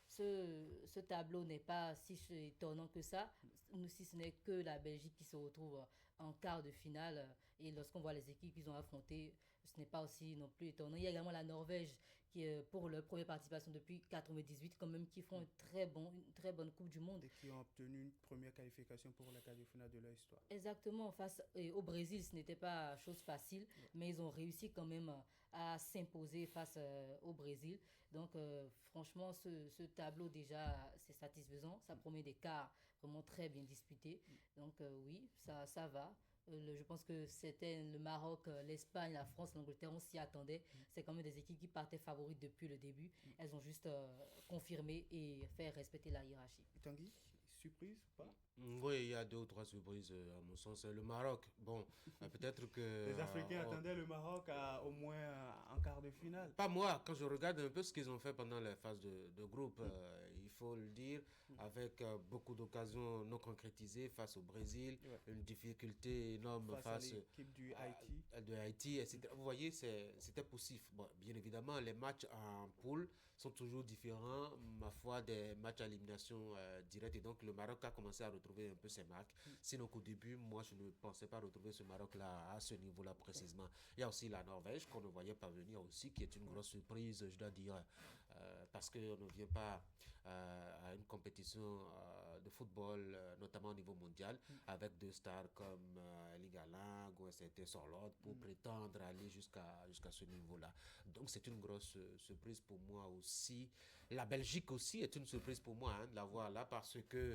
ce tableau n'est pas si étonnant que ça, si ce n'est que la Belgique qui se retrouve en quart de finale. Et lorsqu'on voit les équipes qu'ils ont affrontées, ce n'est pas aussi non plus étonnant. Il y a également la Norvège qui, pour leur première participation depuis 1998, quand même, qui font une très bonne Coupe du Monde. Et qui ont obtenu une première qualification pour la quart de finale de leur histoire. Exactement. Face au Brésil, ce n'était pas chose facile, mais ils ont réussi quand même à s'imposer face au Brésil. Donc, franchement, ce tableau, déjà, c'est satisfaisant. Ça promet des quarts vraiment très bien disputés. Donc, oui, ça va. Je pense que c'était le Maroc, l'Espagne, la France, l'Angleterre, on s'y attendait. C'est quand même des équipes qui partaient favorites depuis le début. Elles ont juste confirmé et fait respecter la hiérarchie. Tanguy, surprise ou pas? Oui, il y a 2 ou 3 surprises à mon sens. Le Maroc, bon, peut-être que... Les Africains attendaient le Maroc au moins en quart de finale. Pas moi, quand je regarde un peu ce qu'ils ont fait pendant les phases de groupe, il faut le dire, avec beaucoup d'occasions non concrétisées face au Brésil, une difficulté énorme face à l'équipe du Haïti. De Haïti, etc. Vous voyez, c'était possible. Bon, bien évidemment, les matchs en poule sont toujours différents, ma foi, des matchs à élimination directe. Et donc, le Maroc a commencé à retrouver un peu ses marques. Sinon qu'au début, moi, je ne pensais pas retrouver ce Maroc-là à ce niveau-là précisément. Il y a aussi la Norvège qu'on ne voyait pas venir aussi, qui est une grosse surprise, je dois dire, parce qu'on ne vient pas à une compétition de football, notamment au niveau mondial, avec 2 stars comme Erling Haaland ou Sorloth pour prétendre aller jusqu'à ce niveau-là. Donc, c'est une grosse surprise pour moi aussi. La Belgique aussi est une surprise pour moi de la voir là, parce que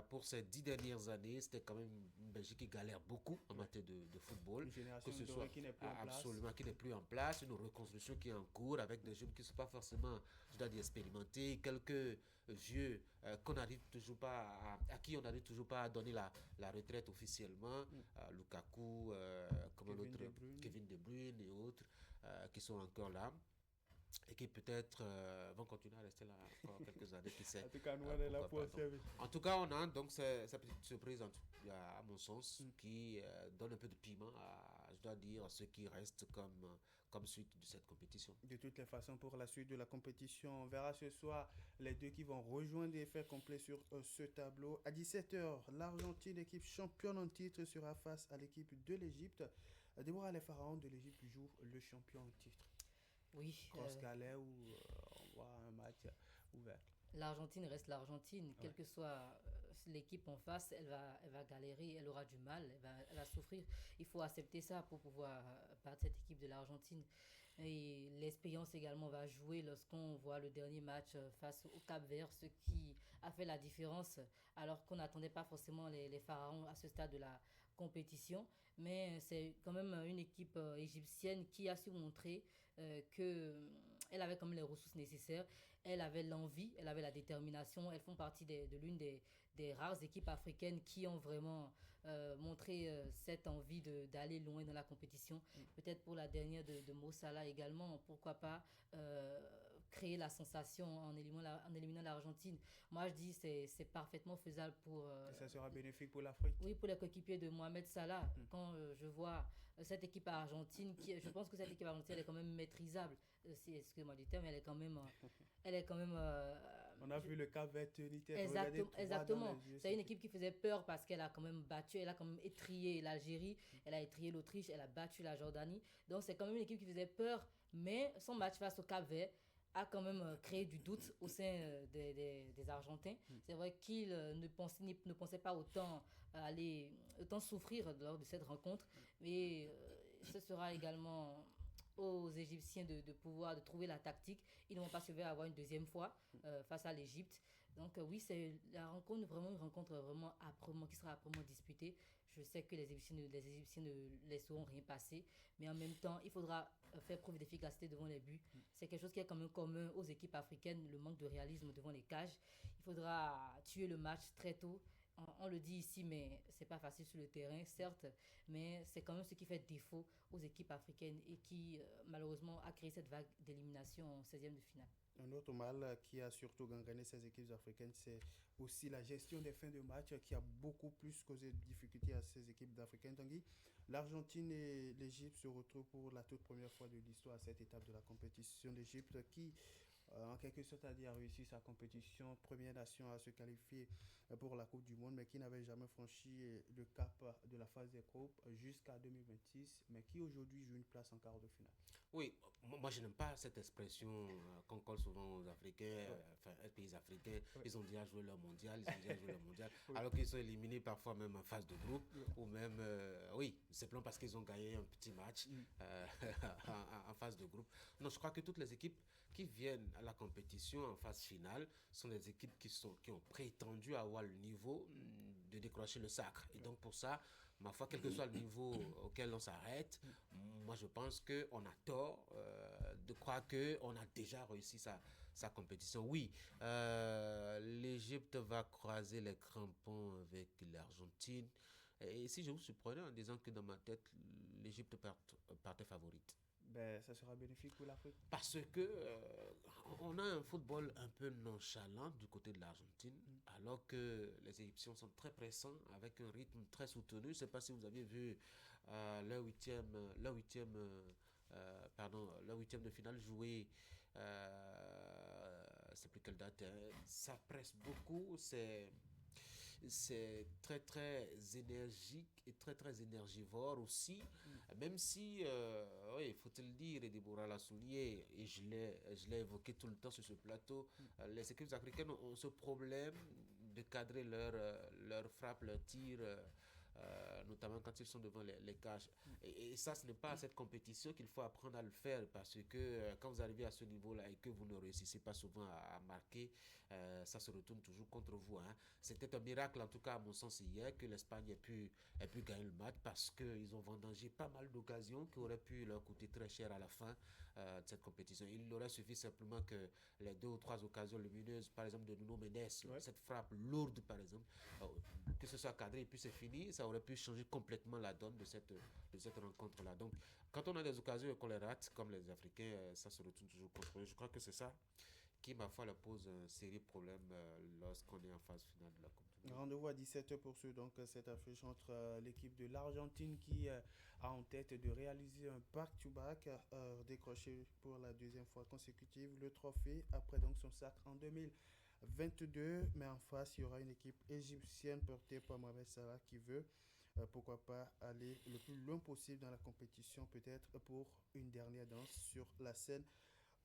pour ces 10 dernières années, c'était quand même une Belgique qui galère beaucoup en matière de football. Une génération que ce soit qui n'est plus en place. Absolument, qui n'est plus en place. Une reconstruction qui est en cours avec des jeunes qui ne sont pas forcément, je dois dire, expérimentés. Quelques vieux qu'on n'arrive toujours pas à qui on n'arrive toujours pas à donner la retraite officiellement. Lukaku, Kevin De Bruyne et autres qui sont encore là. Et qui peut-être vont continuer à rester là encore quelques années, qui sait. En tout cas, nous, on est là pour observer. En tout cas, on a donc cette petite surprise, à mon sens, qui donne un peu de piment à, je dois dire, ceux qui restent comme suite de cette compétition. De toutes les façons, pour la suite de la compétition, on verra ce soir les 2 qui vont rejoindre les faits complets sur ce tableau. À 17h, l'Argentine, équipe championne en titre, sera face à l'équipe de l'Égypte. Déborah, les Pharaons de l'Égypte jouent le champion en titre. Oui. Grosse galère où on voit un match ouvert. L'Argentine reste l'Argentine. Quelle que soit l'équipe en face, elle va galérer, elle aura du mal, elle va souffrir. Il faut accepter ça pour pouvoir battre cette équipe de l'Argentine. Et l'expérience également va jouer lorsqu'on voit le dernier match face au Cap-Vert, ce qui a fait la différence, alors qu'on n'attendait pas forcément les Pharaons à ce stade de la compétition. Mais c'est quand même une équipe égyptienne qui a su montrer que elle avait comme les ressources nécessaires, elle avait l'envie, elle avait la détermination. Elles font partie de l'une des rares équipes africaines qui ont vraiment montré cette envie d'aller loin dans la compétition. Peut-être pour la dernière de Mo Salah également, pourquoi pas créer la sensation en éliminant l'Argentine. Moi, je dis que c'est parfaitement faisable pour... ça sera bénéfique pour l'Afrique. Oui, pour les coéquipiers de Mohamed Salah. Quand je vois cette équipe argentine, je pense que cette équipe argentine, elle est quand même maîtrisable. Excusez-moi du terme, elle est quand même... on a vu le cas vert tenir tête. Exactement. C'est une équipe qui faisait peur parce qu'elle a quand même battu, elle a quand même étrillé l'Algérie, elle a étrillé l'Autriche, elle a battu la Jordanie. Donc c'est quand même une équipe qui faisait peur, mais son match face au Cap Vert a quand même créé du doute au sein des Argentins. C'est vrai qu'ils ne pensaient pas autant souffrir lors de cette rencontre, mais ce sera également aux Égyptiens de trouver la tactique. Ils ne vont pas se faire avoir une deuxième fois face à l'Égypte. Donc oui, c'est vraiment une rencontre vraiment qui sera âprement disputée. Je sais que les Égyptiens ne laisseront rien passer, mais en même temps, il faudra faire preuve d'efficacité devant les buts. C'est quelque chose qui est quand même commun aux équipes africaines, le manque de réalisme devant les cages. Il faudra tuer le match très tôt. On le dit ici, mais c'est pas facile sur le terrain, certes, mais c'est quand même ce qui fait défaut aux équipes africaines et qui, malheureusement, a créé cette vague d'élimination en 16e de finale. Un autre mal qui a surtout gangréné ces équipes africaines, c'est aussi la gestion des fins de match qui a beaucoup plus causé de difficultés à ces équipes africaines. Tanguy, l'Argentine et l'Égypte se retrouvent pour la toute première fois de l'histoire à cette étape de la compétition. L'Égypte qui, en quelque sorte, a réussi sa compétition, première nation à se qualifier pour la Coupe du Monde, mais qui n'avait jamais franchi le cap de la phase des groupes jusqu'à 2026, mais qui aujourd'hui joue une place en quart de finale. Oui, moi je n'aime pas cette expression qu'on colle souvent aux Africains, aux pays africains. Ils ont déjà joué leur mondial, oui. Alors qu'ils sont éliminés parfois même en phase de groupe, ou même, simplement parce qu'ils ont gagné un petit match en phase de groupe. Non, je crois que toutes les équipes qui viennent à la compétition en phase finale sont des équipes qui ont prétendu avoir le niveau de décrocher le sacre. Et donc pour ça, ma foi, quel que soit le niveau auquel on s'arrête, moi je pense qu'on a tort de croire qu'on a déjà réussi sa compétition. Oui, l'Égypte va croiser les crampons avec l'Argentine. Et si je vous surprenais en disant que dans ma tête, l'Égypte partait favorite. Ben, ça sera bénéfique pour l'Afrique. Parce que on a un football un peu nonchalant du côté de l'Argentine, alors que les Égyptiens sont très pressants, avec un rythme très soutenu. Je ne sais pas si vous avez vu leur huitième de finale joué. C'est plus quelle date. Ça presse beaucoup. C'est très très énergique et très très énergivore aussi, même si, faut-il le dire, et Deborah l'a souligné, et je l'ai évoqué tout le temps sur ce plateau, les équipes africaines ont ce problème de cadrer leur frappe, leur tir, notamment quand ils sont devant les cages. Et ça, ce n'est pas à cette compétition qu'il faut apprendre à le faire, parce que quand vous arrivez à ce niveau-là et que vous ne réussissez pas souvent à marquer, ça se retourne toujours contre vous. C'était un miracle, en tout cas à mon sens hier, que l'Espagne ait pu gagner le match, parce qu'ils ont vendangé pas mal d'occasions qui auraient pu leur coûter très cher à la fin de cette compétition. Il aurait suffi simplement que les 2 ou 3 occasions lumineuses, par exemple de Nuno Mendes, cette frappe lourde par exemple, que ce soit cadré et puis c'est fini, ça aurait pu changer complètement la donne de cette rencontre-là. Donc, quand on a des occasions et qu'on les rate, comme les Africains, ça se retourne toujours contre eux. Je crois que c'est ça qui, ma foi, leur pose un sérieux problème lorsqu'on est en phase finale de la Coupe du Monde. Rendez-vous à 17h pour cette affiche entre l'équipe de l'Argentine qui a en tête de réaliser un back-to-back, décroché pour la deuxième fois consécutive le trophée après donc son sacre en 2022. Mais en face, il y aura une équipe égyptienne portée par Mohamed Salah qui veut pourquoi pas aller le plus loin possible dans la compétition, peut-être pour une dernière danse sur la scène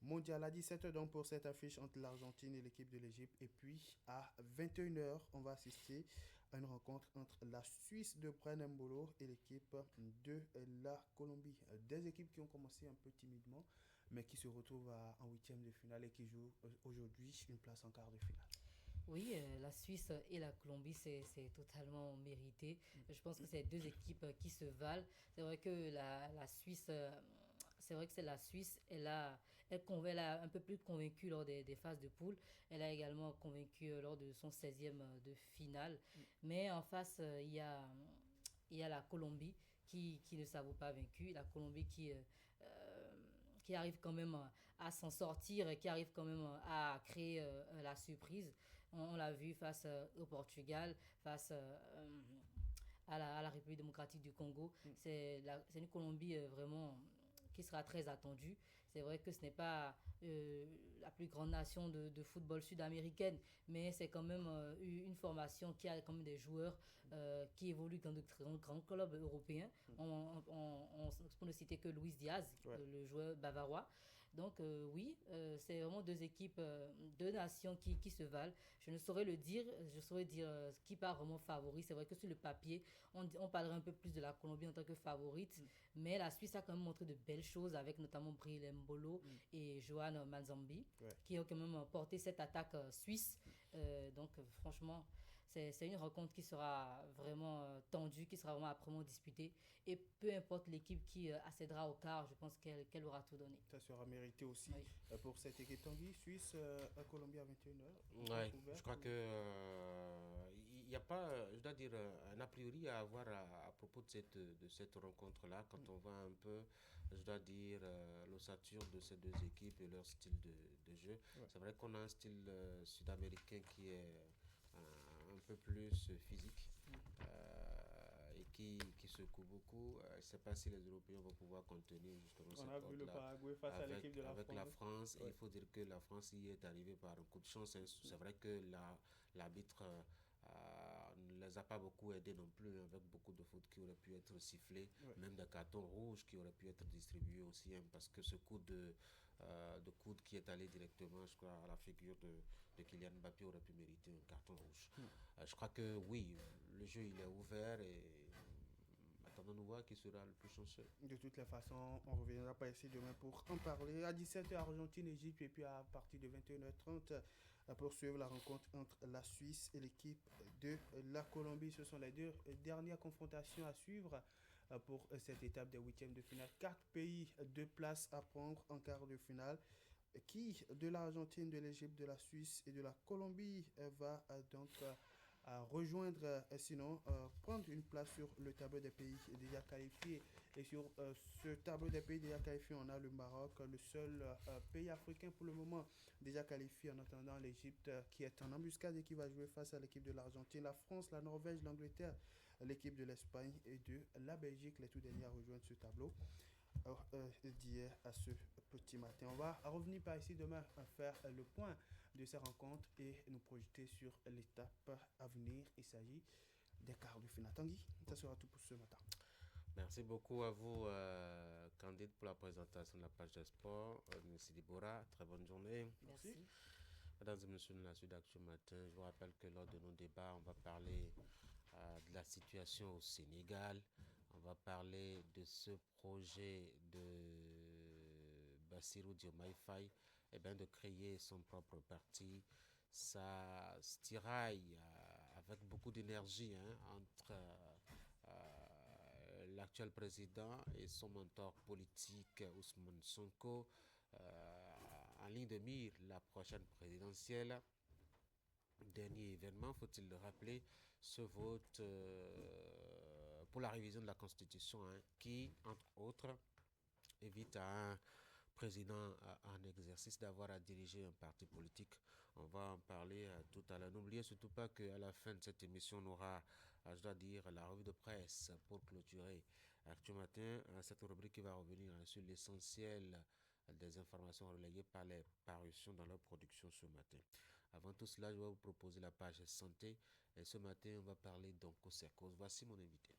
mondiale. À 17h donc pour cette affiche entre l'Argentine et l'équipe de l'Égypte. Et puis à 21h, on va assister à une rencontre entre la Suisse de Bryan Embolo et l'équipe de la Colombie. Des équipes qui ont commencé un peu timidement, mais qui se retrouvent en 8e de finale et qui jouent aujourd'hui une place en quart de finale. Oui, la Suisse et la Colombie, c'est totalement mérité. Je pense que c'est 2 équipes qui se valent. C'est vrai que la Suisse, c'est la Suisse, elle elle a un peu plus convaincu lors des phases de poule. Elle a également convaincu lors de son 16e de finale. Mais en face, il y a la Colombie qui ne s'avoue pas vaincue. La Colombie qui arrive quand même à s'en sortir, qui arrive quand même à créer la surprise. On l'a vu face au Portugal, face à la République démocratique du Congo. C'est une Colombie vraiment qui sera très attendue. C'est vrai que ce n'est pas la plus grande nation de football sud-américaine, mais c'est quand même une formation qui a quand même des joueurs qui évoluent dans de très grands clubs européens. On ne citer que Luis Diaz, le joueur bavarois. Donc oui, c'est vraiment deux équipes, deux nations qui se valent. Je ne saurais le dire, je saurais dire qui part vraiment favori. C'est vrai que sur le papier, on parlerait un peu plus de la Colombie en tant que favorite, mais la Suisse a quand même montré de belles choses avec notamment Bril Mbolo et Johan Manzambi, qui ont quand même porté cette attaque suisse. Donc franchement, c'est une rencontre qui sera vraiment tendue, qui sera vraiment âprement disputée. Et peu importe l'équipe qui accédera au quart, je pense qu'elle aura tout donné. Ça sera mérité aussi pour cette équipe. Tanguy, Suisse, Colombie à 21h. Oui, je crois que il n'y a pas, je dois dire, un a priori à avoir à propos de cette rencontre-là. Quand on voit un peu, je dois dire, l'ossature de ces deux équipes et leur style de jeu. C'est vrai qu'on a un style sud-américain qui est un peu plus physique et qui secoue beaucoup. Je ne sais pas si les Européens vont pouvoir contenir justement cette a vu le Paraguay face à l'équipe de la France. Et il faut dire que la France y est arrivée par un coup de chance. C'est vrai que l'arbitre ne les a pas beaucoup aidés non plus, avec beaucoup de fautes qui auraient pu être sifflées, même des cartons rouges qui auraient pu être distribués aussi, parce que ce coup de coude qui est allé directement, je crois, à la figure de Kylian Mbappé aurait pu mériter un carton rouge. Je crois que oui, le jeu il est ouvert et attendons-nous voir qui sera le plus chanceux. De toutes les façons, on ne reviendra pas ici demain pour en parler. À 17h, Argentine, Égypte, et puis à partir de 21h30, pour suivre la rencontre entre la Suisse et l'équipe de la Colombie. Ce sont les deux dernières confrontations à suivre pour cette étape des huitièmes de finale. 4 pays, 2 places à prendre en quart de finale. Qui de l'Argentine, de l'Égypte, de la Suisse et de la Colombie va donc rejoindre, sinon prendre une place sur le tableau des pays déjà qualifiés. Et sur ce tableau des pays déjà qualifiés, on a le Maroc, le seul pays africain pour le moment déjà qualifié, en attendant l'Égypte qui est en embuscade et qui va jouer face à l'équipe de l'Argentine, la France, la Norvège, l'Angleterre, l'équipe de l'Espagne et de la Belgique, les tout derniers à rejoindre ce tableau d'hier à ce petit matin. On va revenir par ici demain à faire le point de ces rencontres et nous projeter sur l'étape à venir. Il s'agit des quarts de finale. Tanguy, ça sera tout pour ce matin. Merci beaucoup à vous, Candide, pour la présentation de la page de sport. Merci Déborah, très bonne journée. Merci. Mesdames et messieurs de la Sud-Action ce matin, je vous rappelle que lors de nos débats, on va parler de la situation au Sénégal. On va parler de ce projet de Bassirou Diomaye Faye, de créer son propre parti. Ça se tiraille avec beaucoup d'énergie entre l'actuel président et son mentor politique Ousmane Sonko, en ligne de mire la prochaine présidentielle. Dernier événement, faut-il le rappeler, ce vote pour la révision de la Constitution qui, entre autres, évite à un président en exercice d'avoir à diriger un parti politique. On va en parler tout à l'heure. N'oubliez surtout pas qu'à la fin de cette émission, on aura, je dois dire, la revue de presse pour clôturer Actu Matin, cette rubrique qui va revenir sur l'essentiel des informations relayées par les parutions dans leur production ce matin. Avant tout cela, je vais vous proposer la page santé. Et ce matin, on va parler d'onchocercose. Voici mon invité.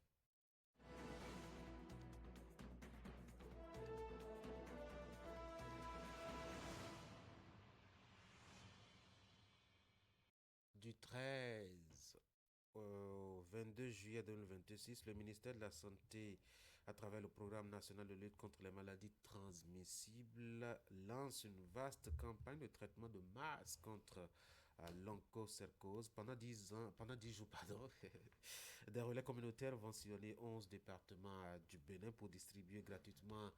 Du 13 au 22 juillet 2026, le ministère de la Santé, à travers le programme national de lutte contre les maladies transmissibles, lance une vaste campagne de traitement de masse contre l'onchocercose. Pendant 10 ans, pendant 10 jours, pardon, des relais communautaires vont sillonner 11 départements du Bénin pour distribuer gratuitement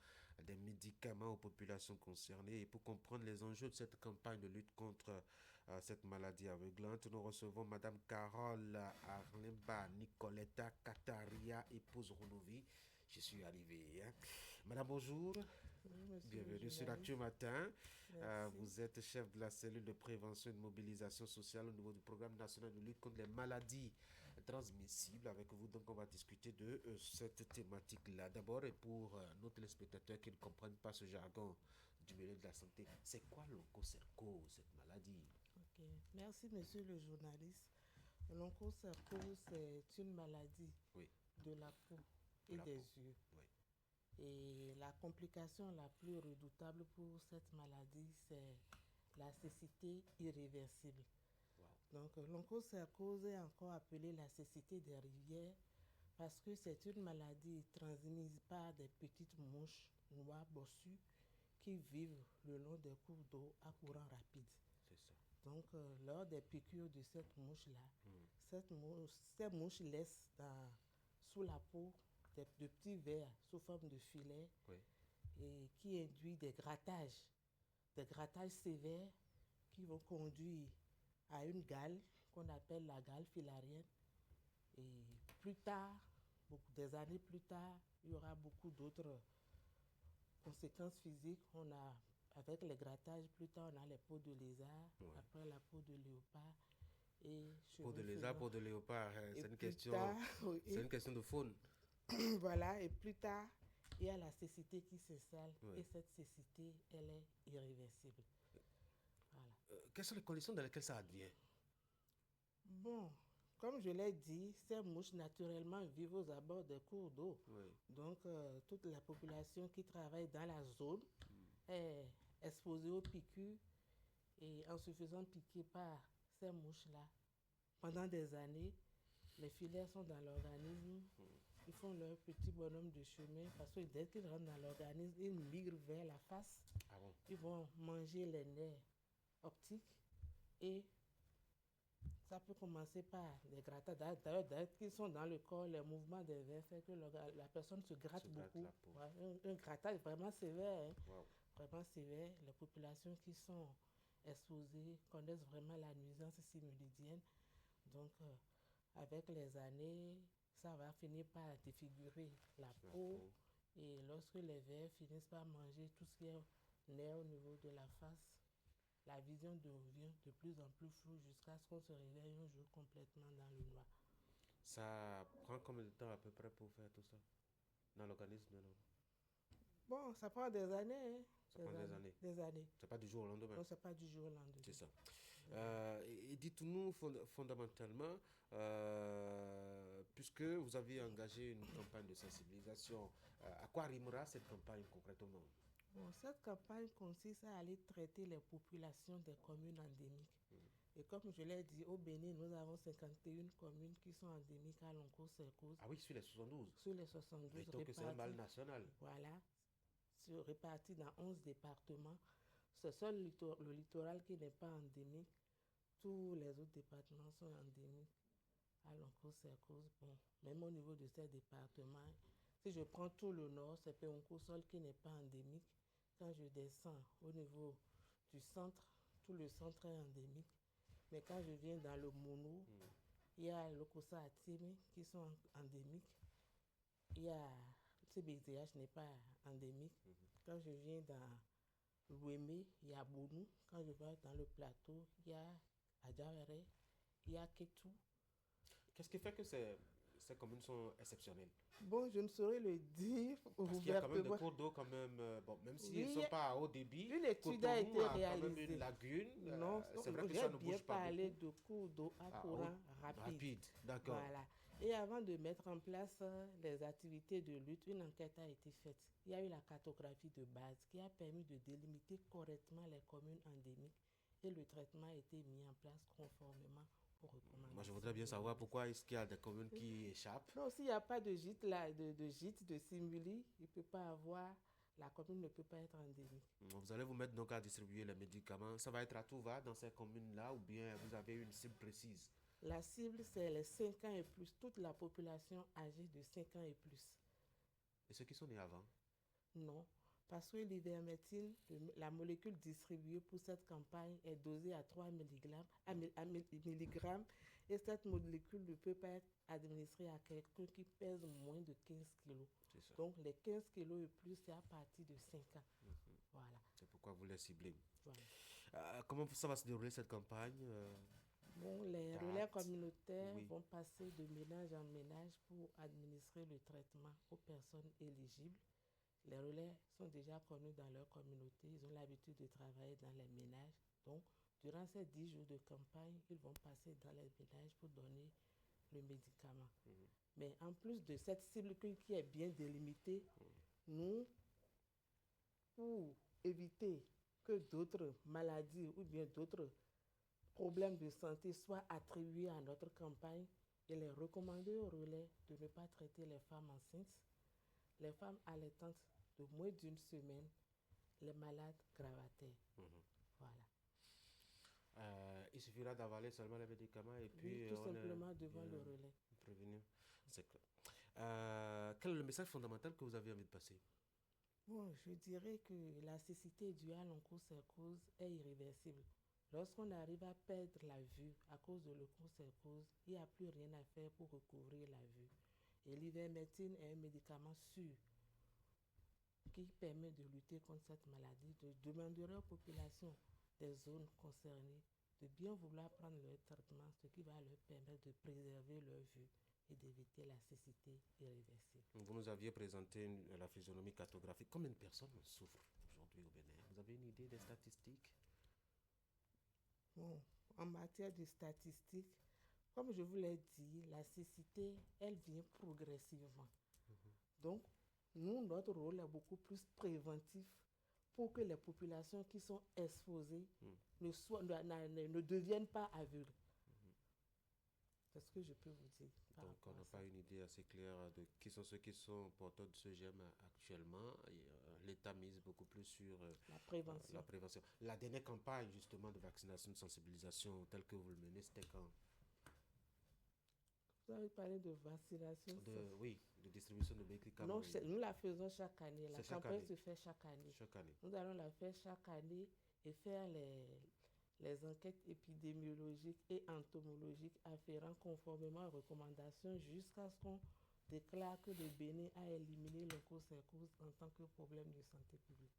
des médicaments aux populations concernées. Et pour comprendre les enjeux de cette campagne de lutte contre cette maladie aveuglante, nous recevons Madame Carole Arlemba Nicoletta Kataria, épouse Ronovi. Je suis arrivé. Hein. Madame, bonjour. Oui, bienvenue sur Actu Matin. Vous êtes chef de la cellule de prévention et de mobilisation sociale au niveau du programme national de lutte contre les maladies transmissibles. Avec vous, donc, on va discuter de cette thématique-là. D'abord, et pour nos téléspectateurs qui ne comprennent pas ce jargon du milieu de la santé, c'est quoi l'onchocercose, cette maladie? Ok, merci monsieur le journaliste. L'onchocercose, c'est une maladie de la peau et des yeux. Et la complication la plus redoutable pour cette maladie, c'est la cécité irréversible. Donc, l'onchocercose est encore appelée la cécité des rivières parce que c'est une maladie transmise par des petites mouches noires bossues qui vivent le long des cours d'eau à courant rapide. Donc, lors des piqûres de cette mouche-là, ces mouches laissent sous la peau de petits vers sous forme de filets et qui induit des grattages sévères qui vont conduire à une gale qu'on appelle la gale filarienne. Et plus tard, des années plus tard, il y aura beaucoup d'autres conséquences physiques. Avec les grattages, plus tard, on a les peaux de lézard, après la peau de léopard. Peau de lézard, peau de léopard, c'est une question, c'est une question de faune. Voilà, et plus tard, il y a la cécité qui s'installe et cette cécité, elle est irréversible. Voilà. Quelles sont les conditions dans lesquelles ça advient? Bon, comme je l'ai dit, ces mouches naturellement vivent aux abords des cours d'eau. Donc, toute la population qui travaille dans la zone est exposée aux piqûres et en se faisant piquer par ces mouches-là, pendant des années, les filets sont dans l'organisme. Ils font leur petit bonhomme de chemin parce que dès qu'ils rentrent dans l'organisme, ils migrent vers la face. Ils vont manger les nerfs optiques et ça peut commencer par des grattages. D'ailleurs, dès qu'ils sont dans le corps, les mouvements des vers fait que la personne se gratte beaucoup. Un grattage vraiment sévère. Hein. Vraiment sévère. Les populations qui sont exposées connaissent vraiment la nuisance simulidienne. Donc, avec les années, ça va finir par défigurer la peau. Et lorsque les vers finissent par manger tout ce qui est nerf au niveau de la face, la vision devient de plus en plus floue jusqu'à ce qu'on se réveille un jour complètement dans le noir. Ça prend combien de temps à peu près pour faire tout ça dans l'organisme? Bon, ça prend des années. Hein. Ça prend des années. Des années. C'est pas du jour au lendemain. Non, c'est pas du jour au lendemain. C'est ça. Et dites-nous fondamentalement, puisque vous avez engagé une campagne de sensibilisation, à quoi rimera cette campagne concrètement? Bon, cette campagne consiste à aller traiter les populations des communes endémiques. Et comme je l'ai dit, au Bénin, nous avons 51 communes qui sont endémiques à l'onchocercose. Ah oui, sur les 72? Sur les 72. Et donc c'est un mal national. Voilà, répartis dans 11 départements. C'est seul le littoral qui n'est pas endémique. Tous les autres départements sont endémiques à l'onchocercose. Bon, même au niveau de ces départements, si je prends tout le nord, c'est Péoncosol qui n'est pas endémique. Quand je descends au niveau du centre, tout le centre est endémique. Mais quand je viens dans le Mounou, il y a l'Okosa Atimi qui sont endémiques. Il y a CBDH n'est pas endémique. Quand je viens dans l'Ouémé, il y a Bounou. Quand je vais dans le plateau, il y a Adjawere, il y a Ketou. Qu'est-ce qui fait que ces communes sont exceptionnelles? Bon, je ne saurais le dire. Parce qu'il y a quand même des cours d'eau, quand même, bon, même s'ils ne sont pas à haut débit. Une étude a été réalisée. Quand même une lagune. Non, c'est vrai que ça ne bouge pas beaucoup. J'ai bien parlé de cours d'eau à courant rapide. D'accord. Voilà. Et avant de mettre en place les activités de lutte, une enquête a été faite. Il y a eu la cartographie de base qui a permis de délimiter correctement les communes endémiques et le traitement a été mis en place conformément aux recommandations. Moi, je voudrais bien savoir pourquoi est-ce qu'il y a des communes qui échappent. Non, s'il n'y a pas de gîte, de simili, il ne peut pas avoir la commune ne peut pas être endémique. Vous allez vous mettre donc à distribuer les médicaments. Ça va être à tout va dans ces communes-là ou bien vous avez une cible précise? La cible, c'est les 5 ans et plus, toute la population âgée de 5 ans et plus. Et ceux qui sont nés avant? Non, parce que l'ivermectine, la molécule distribuée pour cette campagne est dosée à 3 mg et cette molécule ne peut pas être administrée à quelqu'un qui pèse moins de 15 kg. Donc les 15 kg et plus, c'est à partir de 5 ans. Voilà. C'est pourquoi vous les ciblez. Voilà. Comment ça va se dérouler cette campagne? Bon, les relais communautaires vont passer de ménage en ménage pour administrer le traitement aux personnes éligibles. Les relais sont déjà connus dans leur communauté, ils ont l'habitude de travailler dans les ménages. Donc, durant ces 10 jours de campagne, ils vont passer dans les ménages pour donner le médicament. Mais en plus de cette cible qui est bien délimitée, nous, pour éviter que d'autres maladies ou bien d'autres problèmes de santé soient attribués à notre campagne, il est recommandé au relais de ne pas traiter les femmes enceintes, les femmes allaitantes de moins d'une semaine, les malades gravataires. Voilà. Il suffira d'avaler seulement les médicaments et puis tout simplement devant le relais. Prévenir. C'est clair. Quel est le message fondamental que vous avez envie de passer? Bon, je dirais que la cécité due à l'onchocercose est irréversible. Lorsqu'on arrive à perdre la vue à cause de l'onchocercose, il n'y a plus rien à faire pour recouvrir la vue. Et l'ivermectine est un médicament sûr qui permet de lutter contre cette maladie. Je demanderai aux populations des zones concernées de bien vouloir prendre leur traitement, ce qui va leur permettre de préserver leur vue et d'éviter la cécité irréversible. Vous nous aviez présenté la physionomie cartographique. Combien de personnes souffrent aujourd'hui au Bénin? Vous avez une idée des statistiques? Bon, en matière de statistiques, comme je vous l'ai dit, la cécité, elle vient progressivement. Donc, nous, notre rôle est beaucoup plus préventif pour que les populations qui sont exposées ne deviennent pas aveugles. C'est ce que je peux vous dire. Donc, on n'a pas une idée assez claire de qui sont ceux qui sont porteurs de ce germe actuellement. L'État mise beaucoup plus sur la prévention. La dernière campagne, justement, de vaccination, de sensibilisation, telle que vous le menez, c'était quand? Vous avez parlé de vaccination? Oui, de distribution de médicaments. Non, nous la faisons chaque année. La campagne se fait chaque année. Nous allons la faire chaque année et faire les enquêtes épidémiologiques et entomologiques afférentes conformément aux recommandations jusqu'à ce qu'on déclare que le Bénin a éliminé l'onchocercose en tant que problème de santé publique.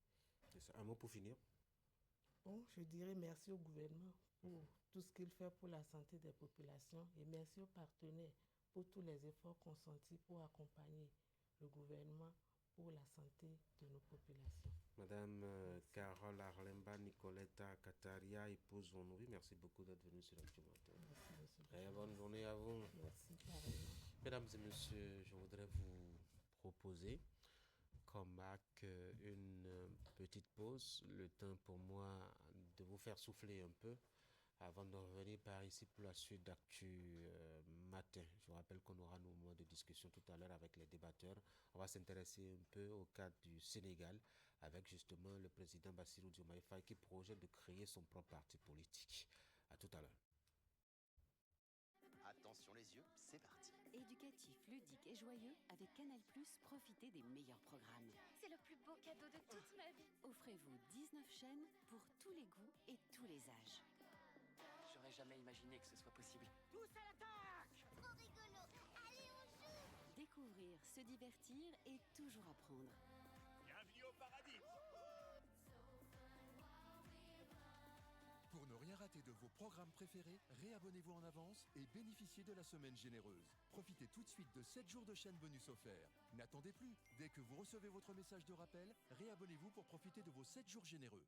Un mot pour finir? Bon, je dirais merci au gouvernement pour tout ce qu'il fait pour la santé des populations et merci aux partenaires pour tous les efforts consentis pour accompagner le gouvernement pour la santé de nos populations. Madame Carole Arlemba Nicoletta Kataria, épouse Honoré, merci beaucoup d'être venue sur l'Actu-Matin. Très bonne journée à vous. Merci, pareillement. Mesdames et messieurs, je voudrais vous proposer comme acte une petite pause, le temps pour moi de vous faire souffler un peu avant de revenir par ici pour la suite d'Actu Matin. Je vous rappelle qu'on aura nos moments de discussion tout à l'heure avec les débatteurs. On va s'intéresser un peu au cas du Sénégal avec justement le président Bassirou Diomaye Faye qui projette de créer son propre parti politique. À tout à l'heure. Attention les yeux, c'est parti. Éducatif, ludique et joyeux, avec Canal+, profitez des meilleurs programmes. C'est le plus beau cadeau de toute ma vie. Offrez-vous 19 chaînes pour tous les goûts et tous les âges. J'aurais jamais imaginé que ce soit possible. Tous à l'attaque! Trop rigolo! Allez, on joue! Découvrir, se divertir et toujours apprendre. Bienvenue au paradis! Pour ne rien rater de vos programmes préférés, réabonnez-vous en avance et bénéficiez de la semaine généreuse. Profitez tout de suite de 7 jours de chaîne bonus offerts. N'attendez plus. Dès que vous recevez votre message de rappel, réabonnez-vous pour profiter de vos 7 jours généreux.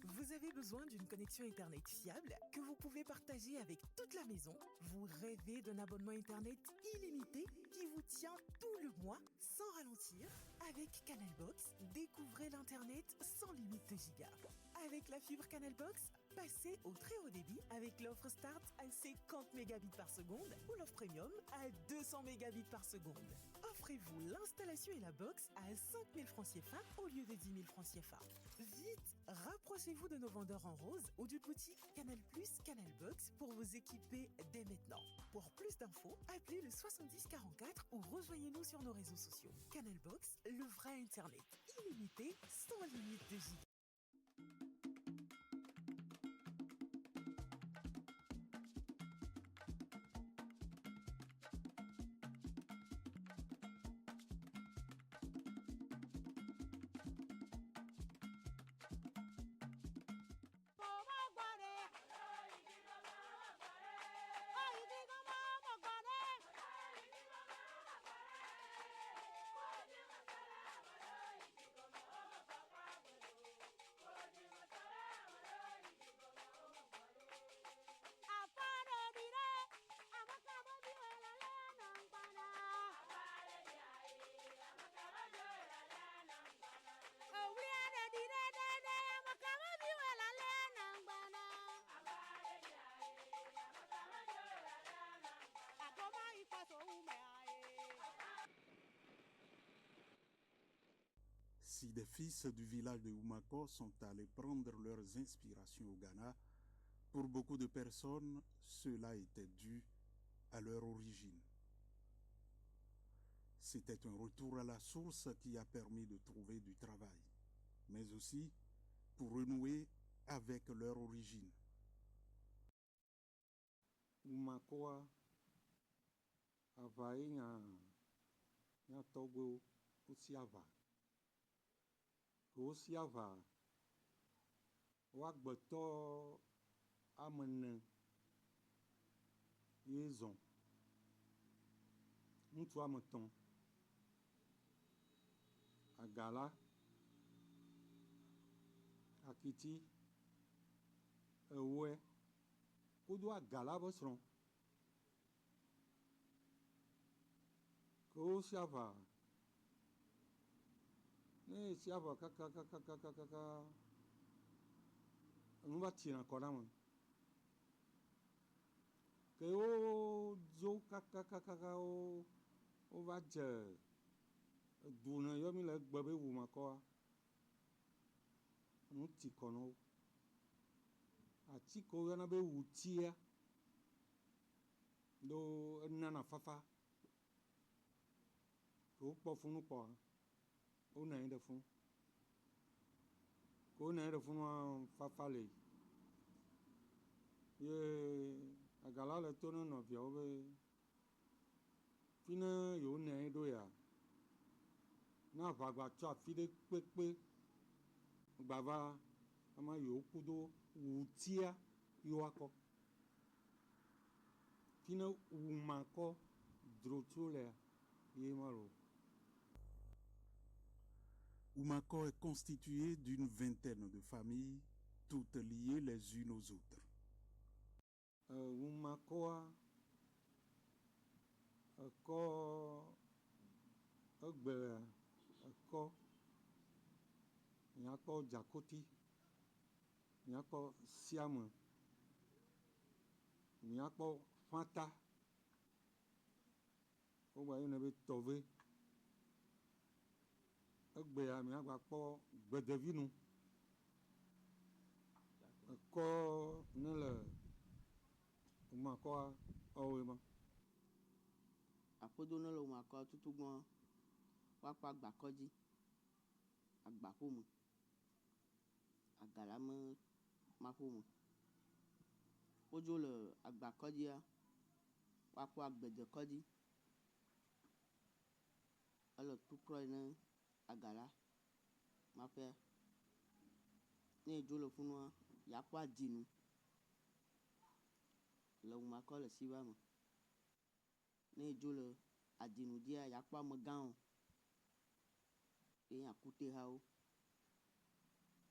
Vous avez besoin d'une connexion Internet fiable que vous pouvez partager avec toute la maison? Vous rêvez d'un abonnement Internet illimité qui vous tient tout le mois sans ralentir? Avec Canal Box, découvrez l'Internet sans limite de gigas. Avec la fibre Canal Box, passez au très haut débit avec l'offre Start à 50 mégabits par seconde ou l'offre Premium à 200 mégabits par seconde. Offrez-vous l'installation et la box à 5 000 francs CFA au lieu de 10 000 francs CFA. Vite, rapprochez-vous de nos vendeurs en rose ou d'une boutique Canal+, Canal Box pour vous équiper dès maintenant. Pour plus d'infos, appelez le 70 44 ou rejoignez-nous sur nos réseaux sociaux. Canal Box, le vrai Internet, illimité, sans limite de giga. Si des fils du village de Oumako sont allés prendre leurs inspirations au Ghana, pour beaucoup de personnes, cela était dû à leur origine. C'était un retour à la source qui a permis de trouver du travail, mais aussi pour renouer avec leur origine. Oumakoa avae nya tɔgbewo wosi ava. Wosi ava woagbetɔ ame 4 ye zɔn. Ŋutsu ame 3. Agala, akiti, ewɔe, wodo agala be srɔ̃. Ke wosi ava. Ne esi ava kakakakakakaka, enu va tina kɔ na me. Ke wo dzo kakakakaka wova dze du ne yɔ mi le egbe be Wumakɔa, nu ti kɔ na wo. Ati ke woyɔna be wutia ɖo enana fafa. Ke wokpɔ funu kpɔa, wonɔ anyi ɖe funu. Ke wonɔ anyi ɖe funua, fafa le. Ye agala le to ne nɔviawo be fi ne yewo nɔ anyi ɖo ya, ne aʋa gba tso afi ɖe kpekpe gbava ema yewo kudo wutia yewo akɔ. Fi ne Wumakɔ dro tso lea, ye ma lo. Oumako est constitué d'une 20aine de familles, toutes liées les unes aux autres. Wumakoa ekɔ egbe ekɔ miakpɔ Dzakoti, miakpɔ Siame, miakpɔ Fanta, wogba yɔnɛ be Tɔve. Egbea miagba kpɔ Gbedevinu, ekɔ ne le Wumakɔa ɔwoe ma. Aƒedo ne le Wumakɔa tutugbɔa, woakpɔ Agbakɔdzi, Agbaƒome, Agalame maƒome. Wodzo le Agbakɔdzia, woakpɔ Agbedekɔdzi, ele tukrɔe ne Agala maƒea. Ne edzo le funua, yeakpɔ Adinu le Wumakɔ le Siva me. Ne edzo le Adinu dzia, yeakpɔ Amegãwo ye nye Akutehawo.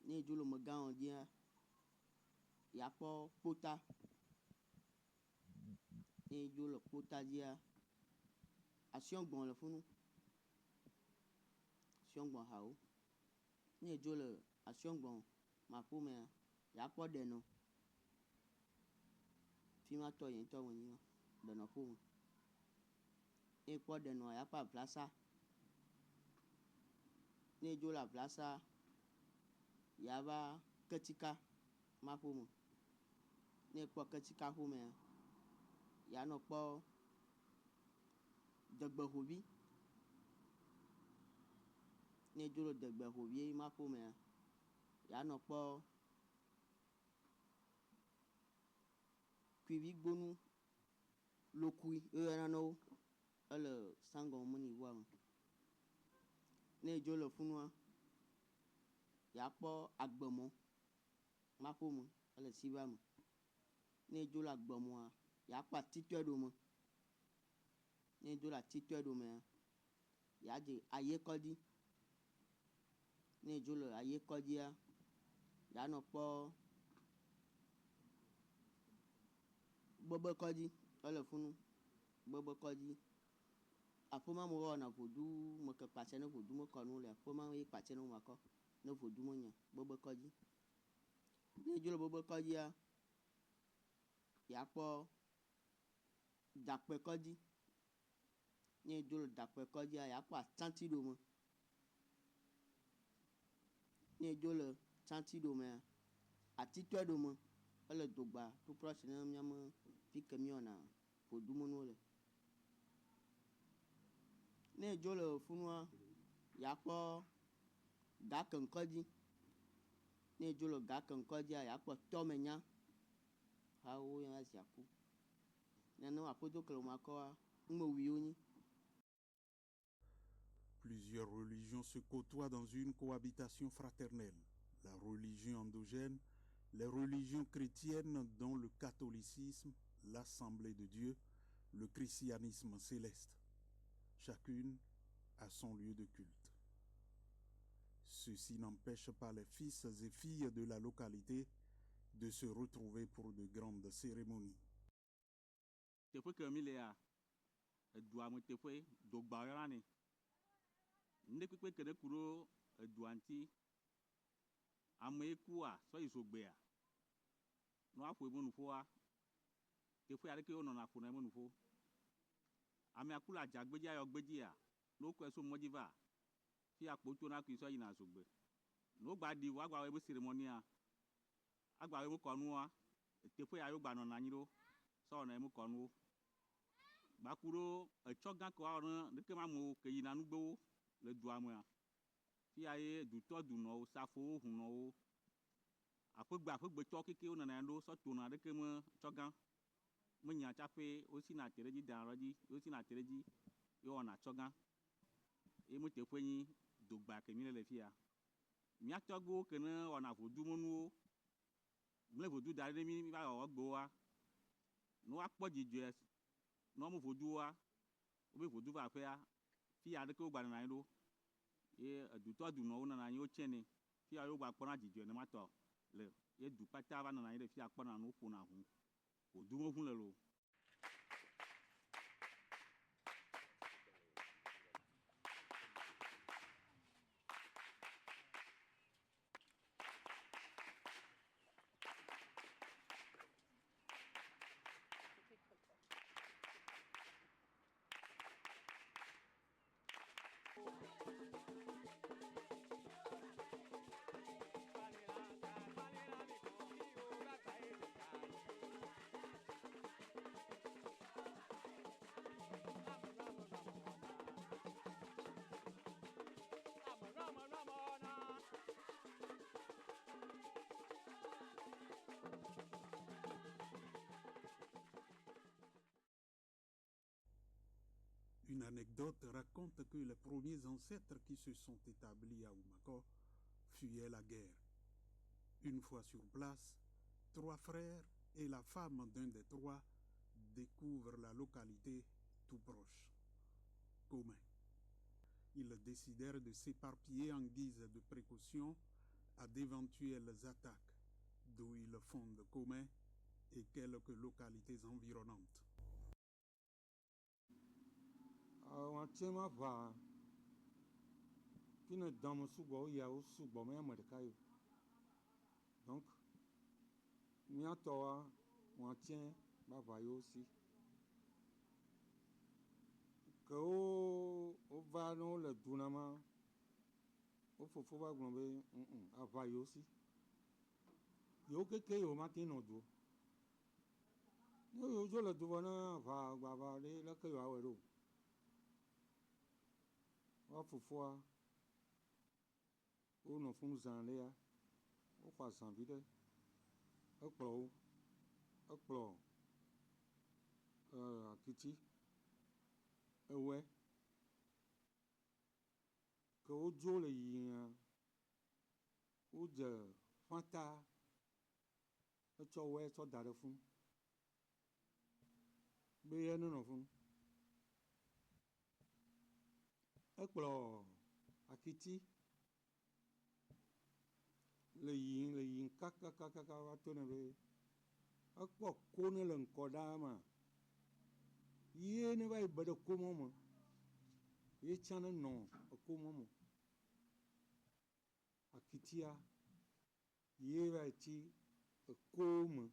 Ne edzo le Megãwo dzia, yeakpɔ Kpota. Ne edzo le Kpota dzia, Asiɔŋgbɔ̃ le funu. Asiɔŋgbɔ̃ hawo. Ne edzo le Asiɔŋgbɔ̃ ma ƒome ya kpɔ ɖenɔ fi ma tɔ yɛn tɔ wonyi ɖenɔ ƒome ne kpɔ ɖenɔ ya kpɔ ablasa ne dzo le ablasa ya va ketika ma ƒome ne kpɔ ketika ƒome ya nɔ kpɔ degbehovi ne dzo le degbehovi ma ƒome ya nɔ kpɔ kuivi gbonu lokui eyɔna na wo ele sangɔ meni ʋua me ne dzo le funua ya kpɔ agbemɔ ma ƒome ele siva me ne dzo le agbemɔa ya kpɔ atitɔe ɖome ne dzo le atitɔe ɖomea ya dze ayekɔdzi ne dzo le ayekɔdzia ya nɔ kpɔ gbebekɔdzi ele funu gbebekɔdzi aƒema me wɔna ʋodu me ke kpatsa ne ʋodu me kɔ nu le aƒema ye kpatsa ne makɔ ne ʋodu me nya gbebekɔdzi ne dzo le gbebekɔdzia ya kpɔ dakpekɔdzi ne dzo le dakpekɔdzia ya kpɔ atsanti ɖome ne dzo le tsanti ɖomea atitɔe ɖome ele dogba to proche ne miame fi ke miwɔna ʋodumenuwo le ne dzo le funua ya kpɔ gakeŋkɔdzi ne dzo le gakeŋkɔdzia ya kpɔ tɔmenya hawo ya zi aku nene aƒedo ke le makɔa ŋumewiwo nyi. Plusieurs religions se côtoient dans une cohabitation fraternelle. La religion endogène, les religions chrétiennes dont le catholicisme, l'Assemblée de Dieu, le christianisme céleste. Chacune a son lieu de culte. Ceci n'empêche pas les fils et filles de la localité de se retrouver pour de grandes cérémonies. Teƒe ke mi lea, edua me teƒe, dogba yɔna nɛ. Nde kpekpe ke ɖe ku ɖo edua ŋuti, ame yi kua, sɔ yi zogbea, ne woaƒo eme nuƒoa, teƒe aɖeke wonɔna ƒona eme nuƒo. Amea ku le adzagbedzi ayɔ gbedzia, ne wokɔe so mɔdzi va, fi akpo tsona kui sɔ yina zogbe. Ne wogba ɖi vɔ agba wɔ ebe cérémonia, agba wɔ ebe kɔnua, teƒe ya wogba nɔna anyi ɖo, sɔ wɔna eme kɔnuwo. Gba ku ɖo etsɔ gã ke woawɔ ne ɖeke ma amewo ke yina nugbewo le dua mea, fia ye dutɔ dunɔwo, safowo, hunɔwo, aƒegbe tsɔ keke wonɔna anyi ɖo sɔ tona ɖeke me tsɔ gã menya tsaƒe wosina te ɖe dzi dana ɖe dzi wosina te ɖe dzi ye wɔna tsɔ gã ye me teƒe nyi dogba ke mi le fia. Mía tɔgbuiwo ke ne wɔna ʋodumenuwo mle ʋodu da ɖe mi va wɔwɔ gbewoa, ne woakpɔ dzidzɔe ne wɔme ʋoduwoa, wobe ʋodu va aƒea, fi aɖeke wogba nɔna anyi ɖo ye edutɔ dunɔwo nɔna anyi wotsɛ nɛ fi ya wogba kpɔna dzidzɔe ne ma tɔ le ye du kpata va nɔna anyi ɖe fi ya kpɔna nu ƒona ʋu ʋodume ʋu le lo. Une anecdote raconte que les premiers ancêtres qui se sont établis à Oumako fuyaient la guerre. Une fois sur place, 3 frères et la femme d'un des 3 découvrent la localité tout proche, Komé. Ils décidèrent de s'éparpiller en guise de précaution à d'éventuelles attaques, d'où ils fondent Komé et quelques localités environnantes. Watsema va fi ne dɔme sugbɔ woya wo sugbɔ me ame ɖeka yo Donc, miatoa, on tient, bah voyons aussi. Que au va non le tournament, au faut pas glomber, à voyons aussi. Yo que yo matin no do. Yo je le douvana va les la que yo awero. Wa fufua. O no fun zan le ya. O kwa san vide. Akplo. Akiti. Ewe. Que o jo le yin. O je fanta. O cho we cho da de fun. Be ye no fun. Akplo akiti. Le yin kaka wa to ne be. Akpo ko ne le nko da ma. Ye ne ba ibe de ko mo. Ye chana no ko mo. Akitia. Ye ba ti ko mo.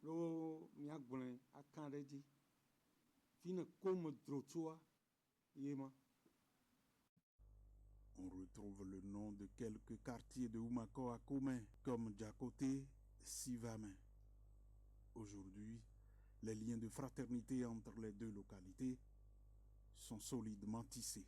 Lo mi agbon akan de di. Fine ko mo drotua yema. On retrouve le nom de quelques quartiers de Oumako à Koumé, comme Djakoté, Sivamé. Aujourd'hui, les liens de fraternité entre les deux localités sont solidement tissés.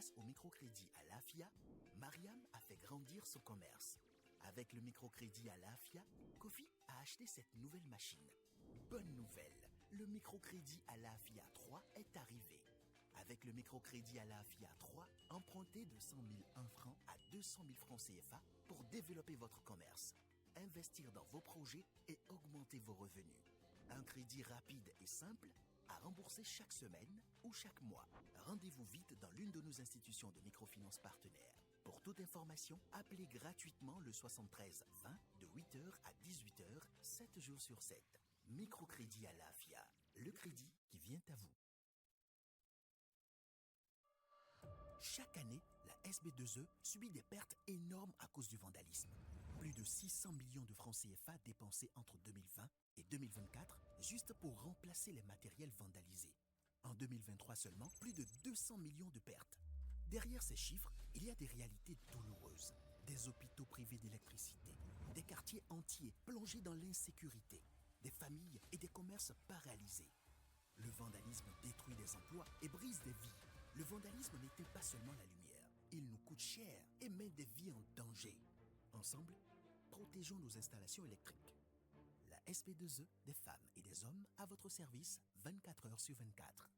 Grâce au microcrédit à l'AFIA, Mariam a fait grandir son commerce. Avec le microcrédit à l'AFIA, Kofi a acheté cette nouvelle machine. Bonne nouvelle, le microcrédit à l'AFIA 3 est arrivé. Avec le microcrédit à l'AFIA 3, empruntez de 100 001 francs à 200 000 francs CFA pour développer votre commerce, investir dans vos projets et augmenter vos revenus. Un crédit rapide et simple à rembourser chaque semaine ou chaque mois. Rendez-vous vite dans l'une de nos institutions de microfinance partenaires. Pour toute information, appelez gratuitement le 73 20 de 8h à 18h, 7 jours sur 7. Microcrédit à l'AFIA, le crédit qui vient à vous. Chaque année, la SB2E subit des pertes énormes à cause du vandalisme. Plus de 600 millions de francs CFA dépensés entre 2020 et 2024 juste pour remplacer les matériels vandalisés. En 2023 seulement, plus de 200 millions de pertes. Derrière ces chiffres, il y a des réalités douloureuses. Des hôpitaux privés d'électricité, des quartiers entiers plongés dans l'insécurité, des familles et des commerces paralysés. Le vandalisme détruit des emplois et brise des vies. Le vandalisme n'éteint pas seulement la lumière, il nous coûte cher et met des vies en danger. Ensemble, protégeons nos installations électriques. La SP2E, des femmes et des hommes à votre service 24 heures sur 24.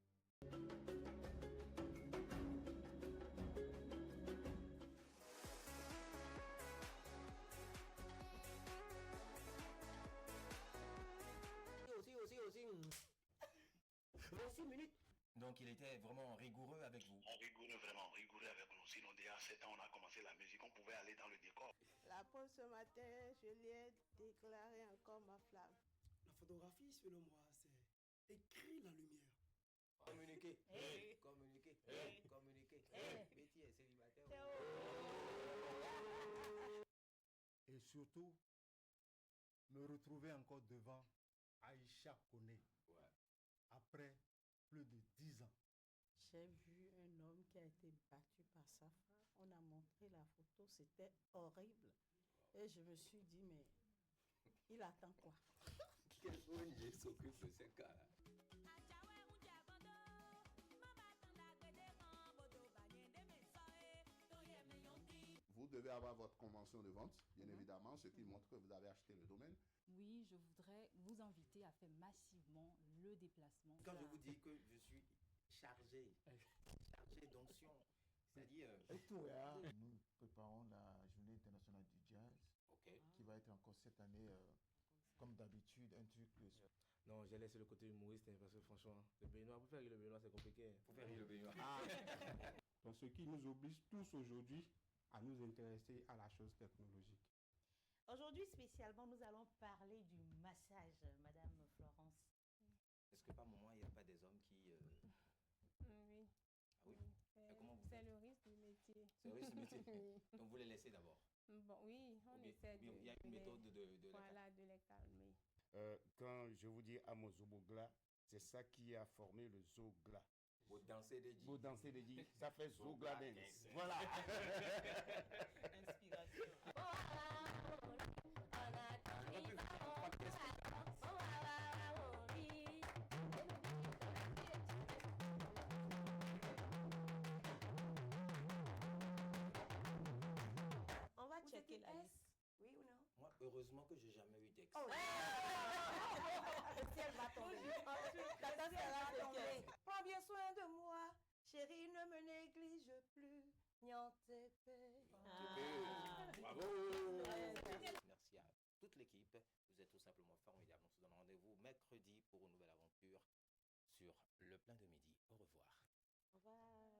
Donc il était vraiment rigoureux avec vous. Rigoureux, vraiment rigoureux avec nous. Sinon, déjà à 7 ans, on a commencé la musique, on pouvait aller dans le décor. La pause ce matin, je lui ai déclaré encore ma flamme. La photographie, selon moi, c'est écrit la lumière. Communiquer. Hey. Communiquer. Hey. Communiquer. Hey. Betty est célibataire. Et surtout, me retrouver encore devant Aïcha Koné. Ouais. Après plus de 10 ans. J'ai vu un homme qui a été battu par sa femme. On a montré la photo, c'était horrible. Et je me suis dit, mais il attend quoi? Quel ONG s'occupe de ces cas-là? devez avoir votre convention de vente, bien évidemment, ce qui montre que vous avez acheté le domaine. Oui, je voudrais vous inviter à faire massivement le déplacement. Quand je vous dis que je suis chargé d'onction, c'est-à-dire... Nous préparons la journée internationale du jazz, qui va être encore cette année, comme d'habitude, un truc... Non, j'ai laissé le côté humoriste, hein, parce que franchement, le Béninois, pour faire rire le Béninois, c'est compliqué. Pour faire rire le Béninois. Donc, ce qui nous oblige tous aujourd'hui à nous intéresser à la chose technologique. Aujourd'hui, spécialement, nous allons parler du massage, Madame Florence. Est-ce que par moment, il n'y a pas des hommes qui... Oui. Ah oui. Comment vous C'est faites? le risque du métier. C'est le risque du métier. Oui. Donc vous les laissez d'abord. Bon, oui, on essaie de... Il y a une méthode de Voilà, de les calmer. Quand je vous dis Amozobogla, c'est ça qui a formé le Zogla. Vous dansez des djis. Vous dansez des djis, ça fait Zogla dance. Voilà. Inspiration. On va checker la liste. Oui ou non? Moi, heureusement que j'ai jamais eu d'ex. Oh, le ciel va tomber. Ensuite, la tête va tomber. Prends bien soin de moi, chérie, ne me néglige plus. Bravo. Merci à toute l'équipe. Vous êtes tout simplement formidables. On se donne rendez-vous mercredi pour une nouvelle aventure sur Le Plein de Midi. Au revoir. Au revoir.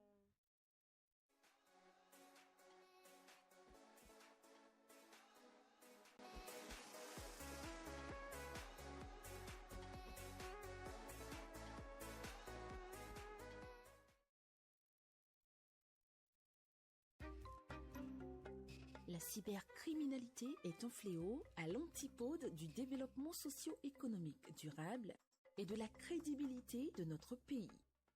La cybercriminalité est un fléau à l'antipode du développement socio-économique durable et de la crédibilité de notre pays.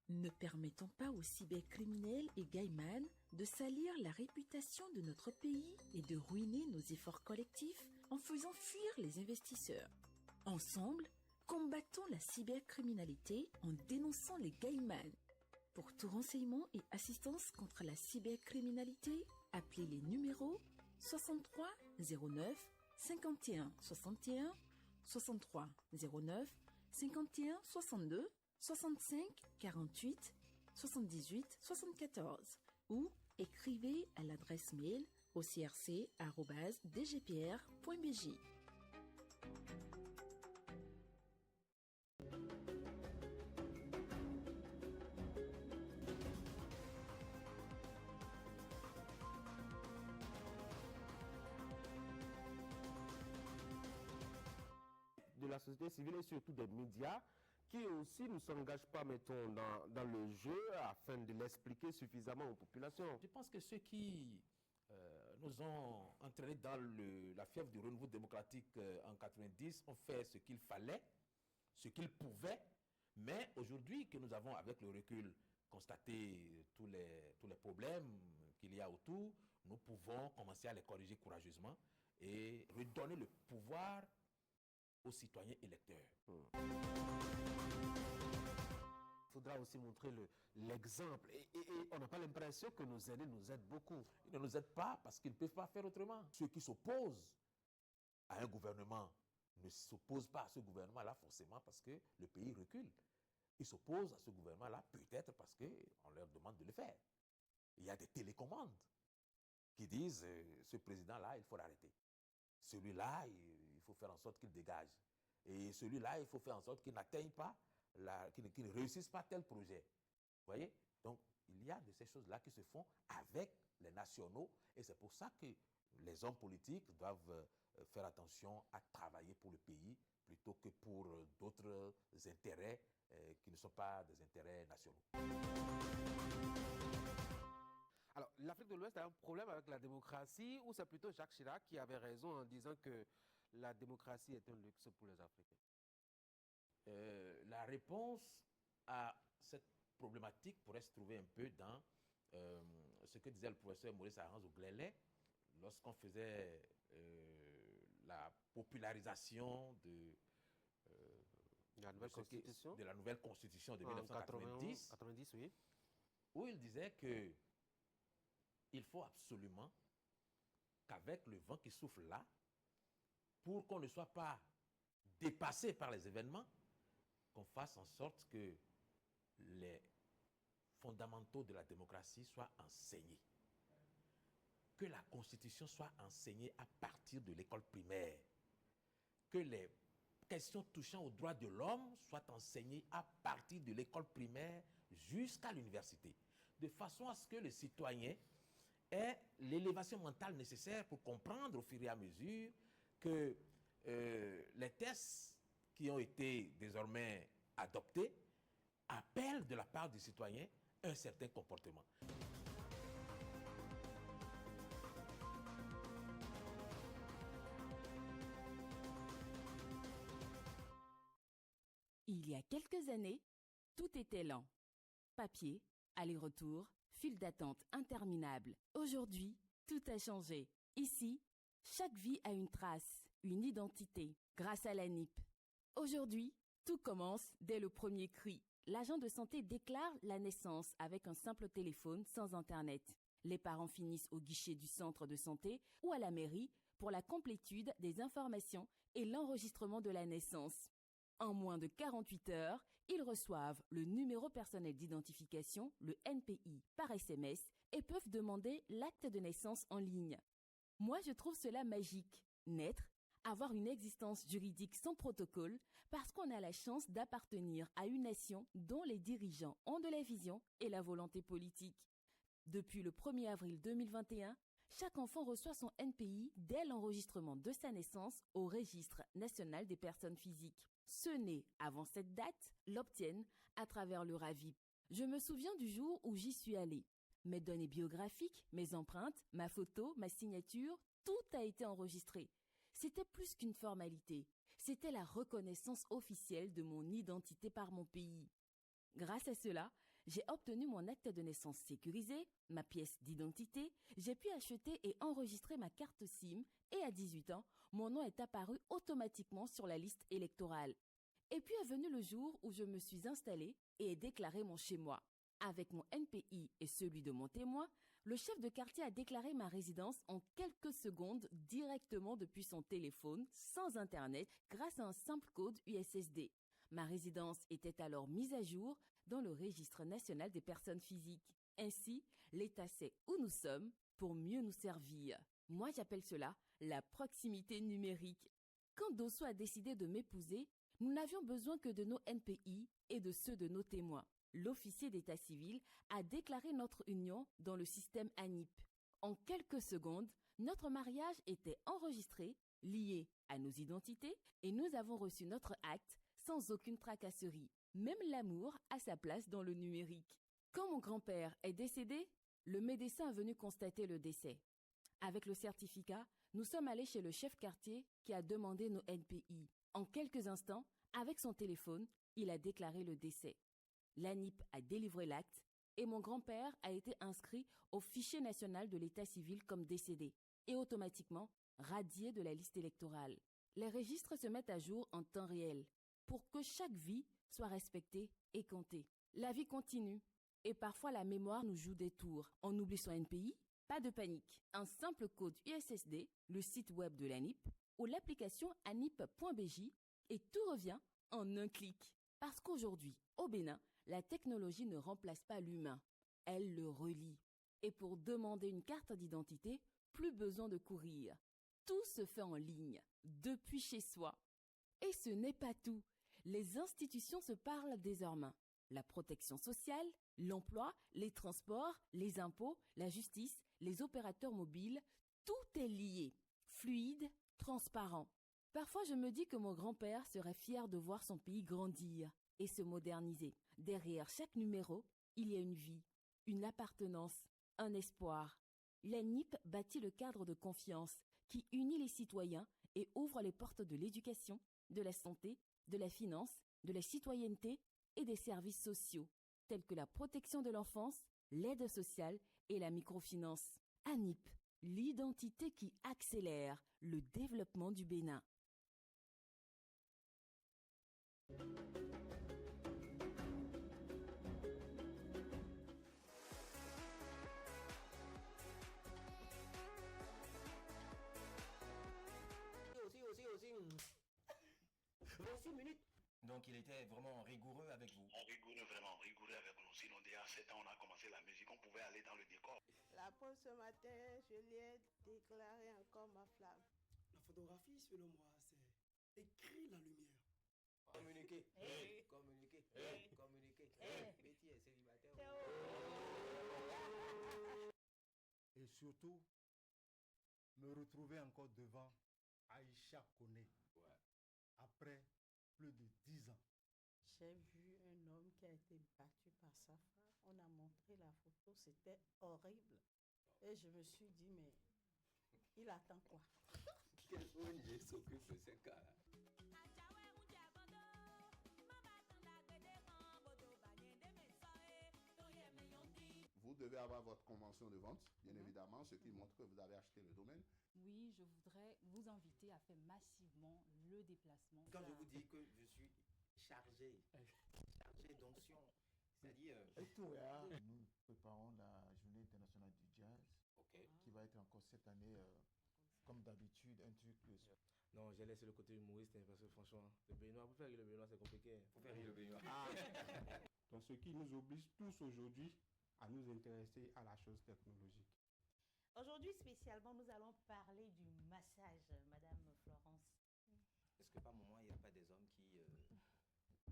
Ne permettons pas aux cybercriminels et gaïman de salir la réputation de notre pays et de ruiner nos efforts collectifs en faisant fuir les investisseurs. Ensemble, combattons la cybercriminalité en dénonçant les gaïman. Pour tout renseignement et assistance contre la cybercriminalité, appelez les numéros 63 09 51 61, 63 09 51 62, 65 48 78 74 ou écrivez à l'adresse mail ocrc@dgpr.bj. De la société civile et surtout des médias qui aussi ne s'engagent pas, mettons, dans le jeu afin de l'expliquer suffisamment aux populations. Je pense que ceux qui nous ont entraînés dans la fièvre du renouveau démocratique en 90 ont fait ce qu'il fallait, ce qu'ils pouvaient, mais aujourd'hui que nous avons avec le recul constaté tous les problèmes qu'il y a autour, nous pouvons commencer à les corriger courageusement et redonner le pouvoir aux citoyens électeurs. Il faudra aussi montrer l'exemple. Et on n'a pas l'impression que nos aînés nous aident beaucoup. Ils ne nous aident pas parce qu'ils ne peuvent pas faire autrement. Ceux qui s'opposent à un gouvernement ne s'opposent pas à ce gouvernement-là forcément parce que le pays recule. Ils s'opposent à ce gouvernement-là peut-être parce qu'on leur demande de le faire. Il y a des télécommandes qui disent ce président-là, il faut l'arrêter. Celui-là, il faut faire en sorte qu'il dégage. Et celui-là, il faut faire en sorte qu'il n'atteigne pas, qu'il ne réussisse pas tel projet. Vous voyez? Donc, il y a de ces choses-là qui se font avec les nationaux. Et c'est pour ça que les hommes politiques doivent faire attention à travailler pour le pays plutôt que pour d'autres intérêts qui ne sont pas des intérêts nationaux. Alors, l'Afrique de l'Ouest a un problème avec la démocratie ou c'est plutôt Jacques Chirac qui avait raison en disant que la démocratie est un luxe pour les Africains? La réponse à cette problématique pourrait se trouver un peu dans ce que disait le professeur Maurice Aranz-Oglélé lorsqu'on faisait la popularisation de la nouvelle constitution de 1990, 90, oui. où il disait que il faut absolument qu'avec le vent qui souffle là, pour qu'on ne soit pas dépassé par les événements, qu'on fasse en sorte que les fondamentaux de la démocratie soient enseignés. Que la Constitution soit enseignée à partir de l'école primaire. Que les questions touchant aux droits de l'homme soient enseignées à partir de l'école primaire jusqu'à l'université. De façon à ce que le citoyen ait l'élévation mentale nécessaire pour comprendre au fur et à mesure que les tests qui ont été désormais adoptés appellent de la part du citoyen un certain comportement. Il y a quelques années, tout était lent. Papier, aller-retour, file d'attente interminable. Aujourd'hui, tout a changé. Ici, chaque vie a une trace, une identité, grâce à l'ANIP. Aujourd'hui, tout commence dès le premier cri. L'agent de santé déclare la naissance avec un simple téléphone sans Internet. Les parents finissent au guichet du centre de santé ou à la mairie pour la complétude des informations et l'enregistrement de la naissance. En moins de 48 heures, ils reçoivent le numéro personnel d'identification, le NPI, par SMS et peuvent demander l'acte de naissance en ligne. Moi, je trouve cela magique. Naître, avoir une existence juridique sans protocole, parce qu'on a la chance d'appartenir à une nation dont les dirigeants ont de la vision et la volonté politique. Depuis le 1er avril 2021, chaque enfant reçoit son NPI dès l'enregistrement de sa naissance au Registre national des personnes physiques. Ceux nés avant cette date l'obtiennent à travers le RAVIP. Je me souviens du jour où j'y suis allée. Mes données biographiques, mes empreintes, ma photo, ma signature, tout a été enregistré. C'était plus qu'une formalité. C'était la reconnaissance officielle de mon identité par mon pays. Grâce à cela, j'ai obtenu mon acte de naissance sécurisé, ma pièce d'identité, j'ai pu acheter et enregistrer ma carte SIM et à 18 ans, mon nom est apparu automatiquement sur la liste électorale. Et puis est venu le jour où je me suis installée et ai déclaré mon chez-moi. Avec mon NPI et celui de mon témoin, le chef de quartier a déclaré ma résidence en quelques secondes directement depuis son téléphone, sans Internet, grâce à un simple code USSD. Ma résidence était alors mise à jour dans le Registre national des personnes physiques. Ainsi, l'État sait où nous sommes pour mieux nous servir. Moi, j'appelle cela la proximité numérique. Quand Dosso a décidé de m'épouser, nous n'avions besoin que de nos NPI et de ceux de nos témoins. L'officier d'état civil a déclaré notre union dans le système ANIP. En quelques secondes, notre mariage était enregistré, lié à nos identités et nous avons reçu notre acte sans aucune tracasserie. Même l'amour a sa place dans le numérique. Quand mon grand-père est décédé, le médecin est venu constater le décès. Avec le certificat, nous sommes allés chez le chef quartier qui a demandé nos NPI. En quelques instants, avec son téléphone, il a déclaré le décès. L'ANIP a délivré l'acte et mon grand-père a été inscrit au fichier national de l'état civil comme décédé et automatiquement radié de la liste électorale. Les registres se mettent à jour en temps réel pour que chaque vie soit respectée et comptée. La vie continue et parfois la mémoire nous joue des tours. On oublie son NPI? Pas de panique. Un simple code USSD, le site web de l'ANIP ou l'application anip.bj et tout revient en un clic. Parce qu'aujourd'hui, au Bénin, la technologie ne remplace pas l'humain, elle le relie. Et pour demander une carte d'identité, plus besoin de courir. Tout se fait en ligne, depuis chez soi. Et ce n'est pas tout. Les institutions se parlent désormais. La protection sociale, l'emploi, les transports, les impôts, la justice, les opérateurs mobiles, tout est lié, fluide, transparent. Parfois, je me dis que mon grand-père serait fier de voir son pays grandir et se moderniser. Derrière chaque numéro, il y a une vie, une appartenance, un espoir. L'ANIP bâtit le cadre de confiance qui unit les citoyens et ouvre les portes de l'éducation, de la santé, de la finance, de la citoyenneté et des services sociaux, tels que la protection de l'enfance, l'aide sociale et la microfinance. ANIP, l'identité qui accélère le développement du Bénin. Donc il était vraiment rigoureux avec vous. Rigoureux, vraiment rigoureux avec nous. Sinon, déjà à 7 ans, on a commencé la musique, on pouvait aller dans le décor. La pause ce matin, je lui ai déclaré encore ma flamme. La photographie, selon moi, c'est écrit la lumière. Communiquer, communiquer, communiquer. Betty est célibataire. Et surtout, me retrouver encore devant Aïcha Koné. Après plus de 10 ans. J'ai vu un homme qui a été battu par sa femme. On a montré la photo, c'était horrible. Et je me suis dit, mais il attend quoi? Quel ONG s'occupe de ce cas-là? Vous devez avoir votre convention de vente, bien évidemment, ce qui montre que vous avez acheté le domaine. Oui, je voudrais vous inviter à faire massivement le déplacement. Quand je vous dis que je suis chargé d'onction, c'est-à-dire... Nous préparons la journée internationale du jazz, qui va être encore cette année, comme d'habitude, un truc... Non, j'ai laissé le côté humoriste, hein, parce que franchement, le Béninois, pour faire rire le Béninois, c'est compliqué. Pour faire rire le Béninois. Donc, ce qui nous oblige tous aujourd'hui à nous intéresser à la chose technologique. Aujourd'hui, spécialement, nous allons parler du massage, Madame Florence. Est-ce que par moment, il n'y a pas des hommes qui...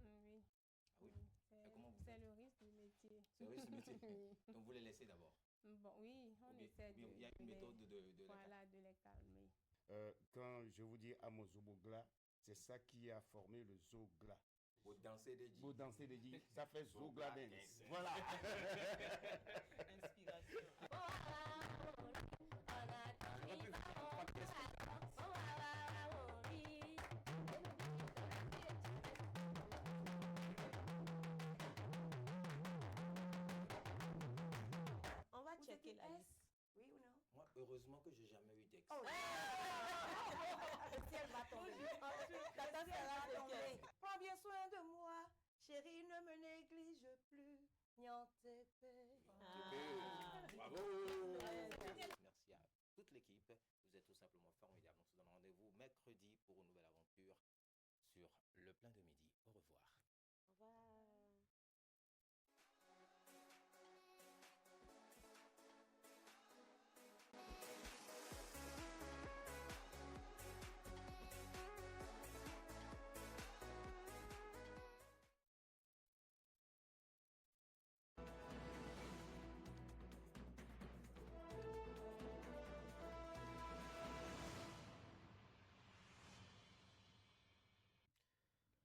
Oui. Ah oui. C'est le risque du métier. C'est le risque du métier. Oui. Donc vous les laissez d'abord. Bon, oui, on essaie de... Il y a une méthode de voilà, de les calmer. Quand je vous dis Amozobogla, c'est ça qui a formé le Zogla. Vous dansez des djis. Vous dansez des djis. Ça fait Zogla dance. Voilà. Inspiration. On va checker la liste. Oui ou non? Moi, heureusement que j'ai jamais eu d'ex. Oh, le ciel va tomber. Prends bien soin de moi, chérie, ne me néglige plus. Niente fait. Bravo. Merci à toute l'équipe. Vous êtes tout simplement formidables. On se donne rendez-vous mercredi pour une nouvelle aventure sur Le Plein de Midi. Au revoir. Au revoir.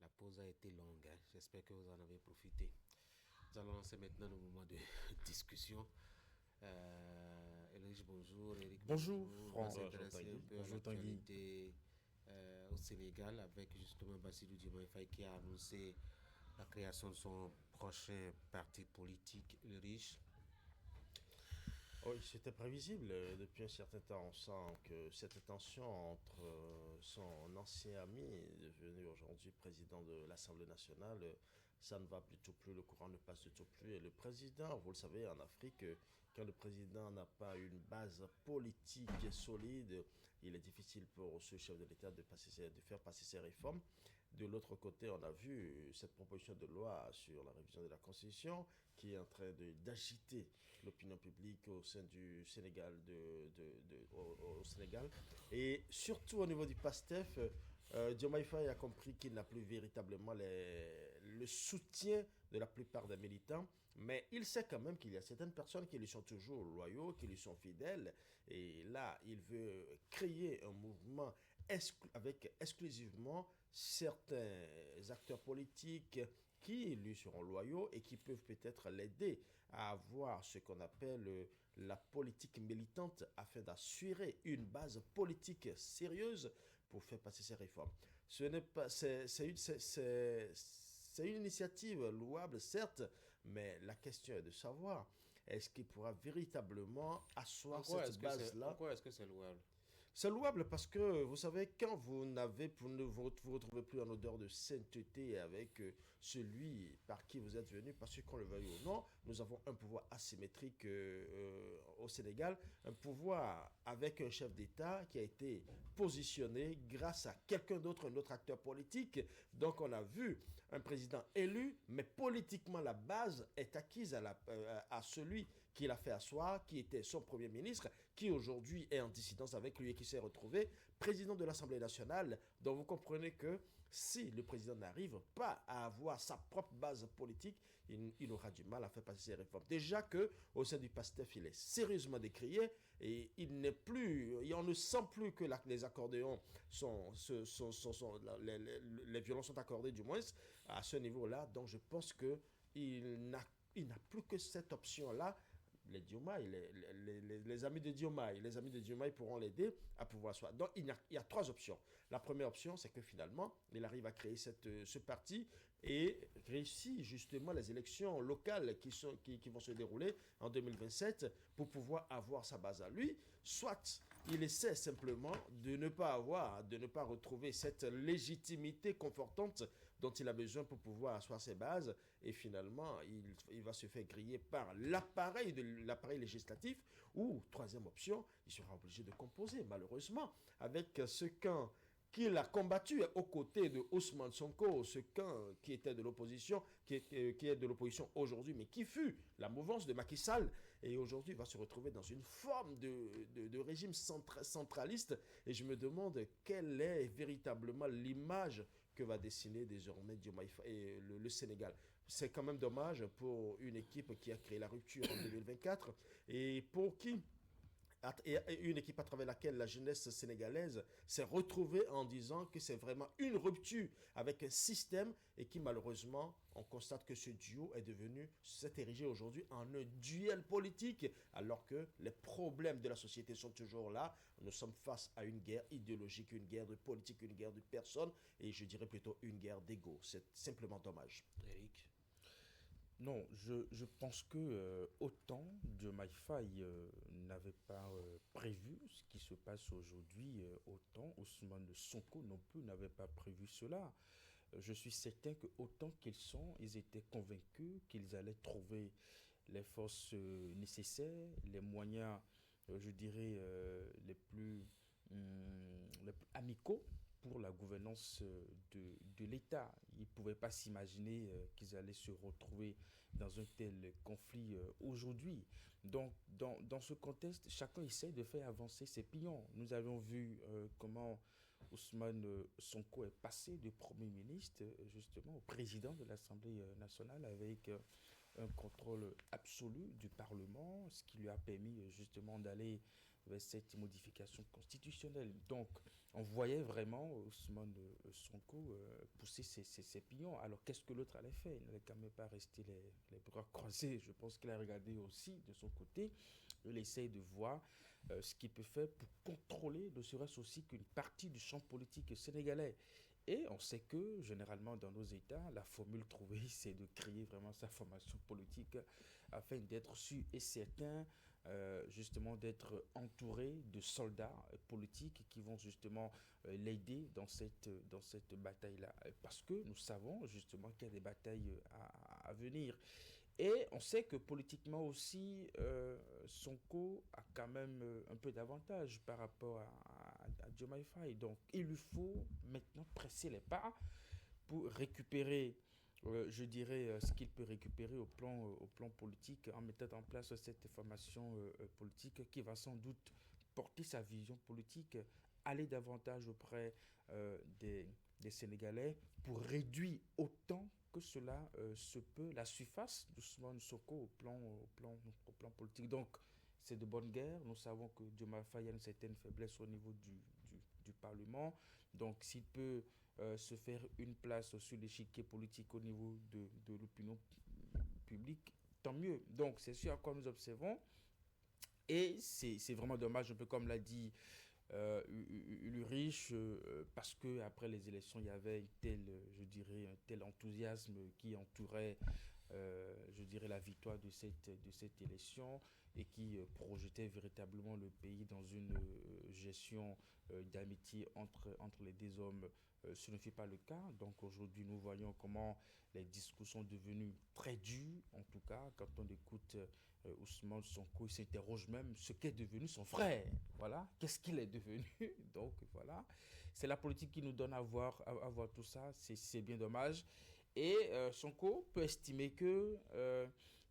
La pause a été longue, hein. J'espère que vous en avez profité. Nous allons lancer maintenant le moment de discussion. Eric, bonjour. Eric, bonjour. On va Bonjour s'intéresser un peu à l'actualité au Sénégal avec justement Bassirou Diomaye Faye qui a annoncé la création de son prochain parti politique, le Riche. Oui, c'était prévisible. Depuis un certain temps, on sent que cette tension entre son ancien ami, devenu aujourd'hui président de l'Assemblée nationale, ça ne va plutôt plus, le courant ne passe plutôt plus. Et le président, vous le savez, en Afrique, quand le président n'a pas une base politique solide, il est difficile pour ce chef de l'État de faire passer ses réformes. De l'autre côté, on a vu cette proposition de loi sur la révision de la Constitution qui est en train d'agiter l'opinion publique au sein du Sénégal, au Sénégal. Et surtout au niveau du PASTEF, Diomaye Faye a compris qu'il n'a plus véritablement le soutien de la plupart des militants, mais il sait quand même qu'il y a certaines personnes qui lui sont toujours loyaux, qui lui sont fidèles. Et là, il veut créer un mouvement avec exclusivement certains acteurs politiques qui lui seront loyaux et qui peuvent peut-être l'aider à avoir ce qu'on appelle la politique militante afin d'assurer une base politique sérieuse pour faire passer ces réformes. C'est une initiative louable, certes, mais la question est de savoir, est-ce qu'il pourra véritablement asseoir cette base-là? Pourquoi est-ce que c'est louable? C'est louable parce que, vous savez, quand vous ne vous retrouvez plus en odeur de sainteté avec celui par qui vous êtes venu, parce que qu'on le veuille ou non, nous avons un pouvoir asymétrique au Sénégal, un pouvoir avec un chef d'État qui a été positionné grâce à quelqu'un d'autre, un autre acteur politique. Donc on a vu un président élu, mais politiquement la base est acquise à celui qui l'a fait asseoir, qui était son premier ministre, qui aujourd'hui est en dissidence avec lui et qui s'est retrouvé président de l'Assemblée nationale. Donc vous comprenez que si le président n'arrive pas à avoir sa propre base politique, il aura du mal à faire passer ses réformes. Déjà qu'au sein du PASTEF, il est sérieusement décrié et on ne sent plus que les accordéons les violons sont accordés du moins à ce niveau-là. Donc je pense qu'il n'a plus que cette option-là. Les Diomaye, les amis de Diomaye pourront l'aider à pouvoir asseoir. Donc, il y a 3 options. La première option, c'est que finalement, il arrive à créer ce parti et réussit justement les élections locales qui vont se dérouler en 2027 pour pouvoir avoir sa base à lui. Soit il essaie simplement de ne pas retrouver cette légitimité confortante dont il a besoin pour pouvoir asseoir ses bases, et finalement, il va se faire griller par l'appareil législatif, ou, troisième option, il sera obligé de composer, malheureusement, avec ce camp qu'il a combattu aux côtés de Ousmane Sonko, ce camp qui était de l'opposition, qui est de l'opposition aujourd'hui, mais qui fut la mouvance de Macky Sall, et aujourd'hui va se retrouver dans une forme de régime centraliste, et je me demande quelle est véritablement l'image que va dessiner désormais Diomaye et le Sénégal. C'est quand même dommage pour une équipe qui a créé la rupture en 2024 et une équipe à travers laquelle la jeunesse sénégalaise s'est retrouvée en disant que c'est vraiment une rupture avec un système et qui malheureusement, on constate que ce duo s'est érigé aujourd'hui en un duel politique alors que les problèmes de la société sont toujours là. Nous sommes face à une guerre idéologique, une guerre de politique, une guerre de personnes et je dirais plutôt une guerre d'ego. C'est simplement dommage. Eric? Non, je pense que autant Diomaye Faye n'avait pas prévu ce qui se passe aujourd'hui, autant Ousmane Sonko non plus n'avait pas prévu cela. Je suis certain que autant ils étaient convaincus qu'ils allaient trouver les forces nécessaires, les moyens, je dirais, les plus amicaux pour la gouvernance de l'État. Ils ne pouvaient pas s'imaginer qu'ils allaient se retrouver dans un tel conflit aujourd'hui. Donc, dans ce contexte, chacun essaie de faire avancer ses pions. Nous avons vu comment Ousmane Sonko est passé de Premier ministre justement au président de l'Assemblée nationale avec un contrôle absolu du Parlement, ce qui lui a permis justement d'aller vers cette modification constitutionnelle. Donc, on voyait vraiment Ousmane Sonko pousser ses pions. Alors, qu'est-ce que l'autre allait faire? Il n'allait quand même pas rester les bras croisés. Je pense qu'il a regardé aussi de son côté. Il essaie de voir ce qu'il peut faire pour contrôler, ne serait-ce aussi qu'une partie du champ politique sénégalais. Et on sait que, généralement, dans nos États, la formule trouvée, c'est de créer vraiment sa formation politique afin d'être sûr et certain, justement, d'être entouré de soldats politiques qui vont justement l'aider dans cette bataille-là. Parce que nous savons justement qu'il y a des batailles à venir. Et on sait que politiquement aussi, Sonko a quand même un peu d'avantage par rapport à Diomaye Faye. Donc, il lui faut maintenant presser les pas pour récupérer, je dirais, ce qu'il peut récupérer au plan politique en mettant en place cette formation politique qui va sans doute porter sa vision politique, aller davantage auprès des Sénégalais pour réduire autant que cela se peut la surface d'Ousmane Sonko au plan politique. Donc, c'est de bonne guerre. Nous savons que Diomaye Faye a une certaine faiblesse au niveau du Parlement. Donc, s'il peut se faire une place sur l'échiquier politique au niveau de l'opinion publique, tant mieux. Donc, c'est ce à quoi nous observons. Et c'est vraiment dommage, un peu comme l'a dit Ulrich, parce qu'après les élections, il y avait un tel enthousiasme qui entourait je dirais, la victoire de cette élection et qui projetait véritablement le pays dans une gestion d'amitié entre les deux hommes. Ce ne fait pas le cas. Donc aujourd'hui, nous voyons comment les discours sont devenus très durs. En tout cas, quand on écoute Ousmane Sonko, il s'interroge même ce qu'est devenu son frère. Voilà, qu'est-ce qu'il est devenu. Donc voilà, c'est la politique qui nous donne à voir tout ça. C'est bien dommage. Et Sonko peut estimer que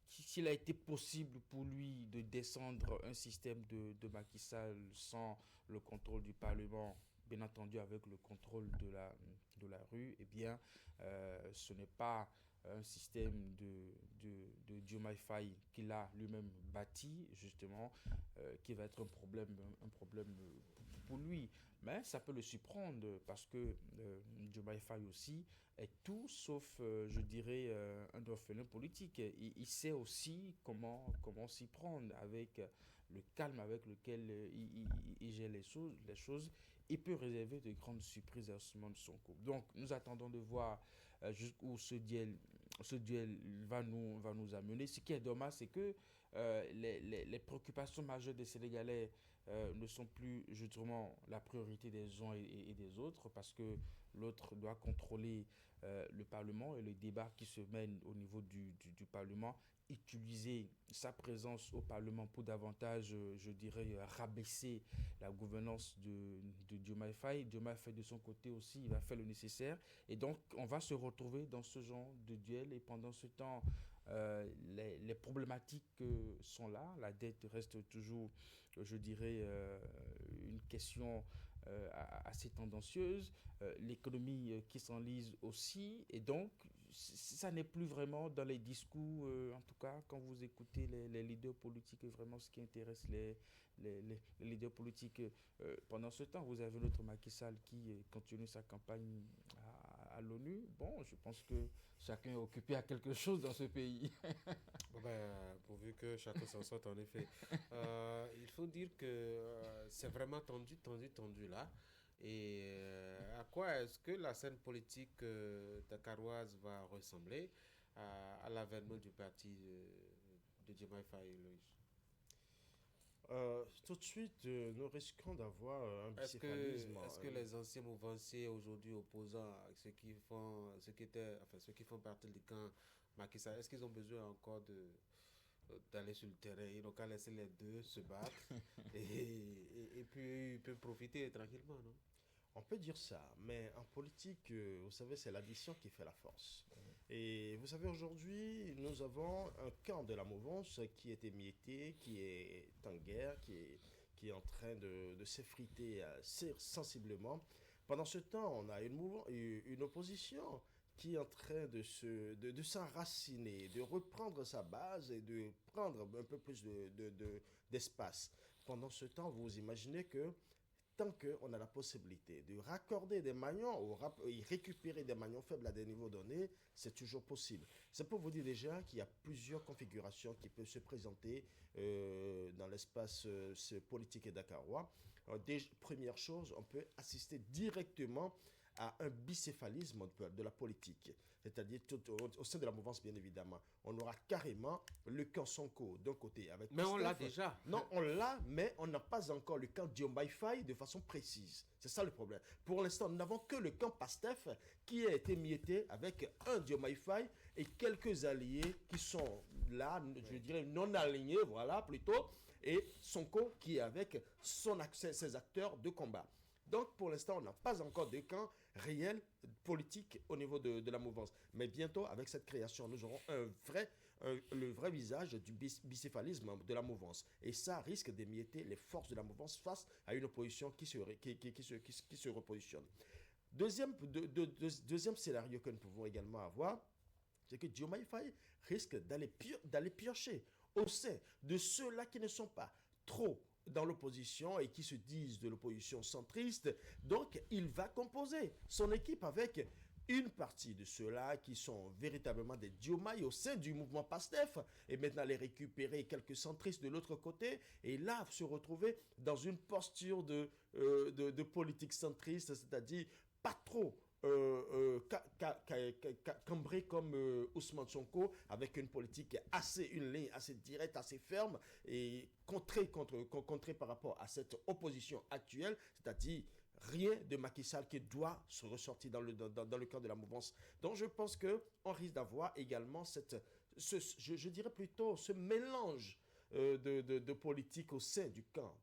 s'il a été possible pour lui de descendre un système de Macky Sall sans le contrôle du Parlement, bien entendu avec le contrôle de la rue, eh bien, ce n'est pas un système de Diomaye Faye qu'il a lui-même bâti, justement, qui va être un problème pour lui. Mais ça peut le surprendre parce que Diomaye Faye aussi est tout sauf, je dirais, un orphelin politique. Il sait aussi comment s'y prendre avec le calme avec lequel il gère les choses. Il peut réserver de grandes surprises à Ousmane Sonko. Donc, nous attendons de voir jusqu'où ce duel va nous amener. Ce qui est dommage, c'est que les préoccupations majeures des Sénégalais ne sont plus justement la priorité des uns et des autres, parce que l'autre doit contrôler le Parlement et le débat qui se mène au niveau du Parlement, utiliser sa présence au Parlement pour davantage, je dirais, rabaisser la gouvernance de Diomaye Faye. Diomaye Faye, de son côté aussi, il va faire le nécessaire. Et donc, on va se retrouver dans ce genre de duel. Et pendant ce temps, les problématiques sont là. La dette reste toujours, je dirais, une question assez tendancieuse. L'économie qui s'enlise aussi. Et donc, ça n'est plus vraiment dans les discours, en tout cas, quand vous écoutez les leaders politiques, vraiment ce qui intéresse les leaders politiques. Pendant ce temps, vous avez l'autre Macky Sall qui continue sa campagne à l'ONU. Bon, je pense que chacun est occupé à quelque chose dans ce pays. Bon pourvu que chacun s'en sorte, en effet. Il faut dire que c'est vraiment tendu là. Et à quoi est-ce que la scène politique dakaroise va ressembler à l'avènement du parti de Diomaye Faye, Loïs? Tout de suite, nous risquons d'avoir un bicéphalisme. Est-ce que les anciens mouvanciers aujourd'hui opposants, ceux qui font partie du camp Macky Sall, est-ce qu'ils ont besoin encore d'aller sur le terrain? Ils n'ont qu'à laisser les deux se battre et puis ils peuvent profiter tranquillement, non? On peut dire ça, mais en politique, vous savez, c'est l'addition qui fait la force. Et vous savez, aujourd'hui, nous avons un camp de la mouvance qui est émietté, qui est en guerre, qui est en train de s'effriter sensiblement. Pendant ce temps, on a une opposition qui est en train de s'enraciner, de reprendre sa base et de prendre un peu plus d'espace. Pendant ce temps, vous imaginez que tant qu'on a la possibilité de raccorder des maillons et récupérer des maillons faibles à des niveaux donnés, c'est toujours possible. C'est pour vous dire déjà qu'il y a plusieurs configurations qui peuvent se présenter dans l'espace politique et dakarois. Première chose, on peut assister directement à un bicéphalisme de la politique, c'est-à-dire au sein de la mouvance, bien évidemment. On aura carrément le camp Sonko d'un côté avec... Mais on l'a déjà. Non, on l'a, mais on n'a pas encore le camp Diomaye Faye de façon précise. C'est ça le problème. Pour l'instant, nous n'avons que le camp Pastef qui a été mietté avec un Diomaye Faye et quelques alliés qui sont là, je dirais non alignés, voilà, plutôt, et Sonko qui est avec ses acteurs de combat. Donc, pour l'instant, on n'a pas encore de camp réel politique au niveau de la mouvance. Mais bientôt, avec cette création, nous aurons le vrai visage du bicéphalisme de la mouvance. Et ça risque d'émietter les forces de la mouvance face à une opposition qui se repositionne. Deuxième scénario que nous pouvons également avoir, c'est que Diomaye Faye risque d'aller piocher au sein de ceux-là qui ne sont pas trop dans l'opposition et qui se disent de l'opposition centriste. Donc, il va composer son équipe avec une partie de ceux-là qui sont véritablement des Diomaye au sein du mouvement PASTEF et maintenant les récupérer quelques centristes de l'autre côté et là se retrouver dans une posture de politique centriste, c'est-à-dire pas trop cambré comme Ousmane Sonko, avec une politique une ligne assez directe, assez ferme, et contrée par rapport à cette opposition actuelle, c'est-à-dire rien de Macky Sall qui doit se ressortir dans le cadre de la mouvance. Donc je pense qu'on risque d'avoir également je dirais plutôt ce mélange de politique au sein du camp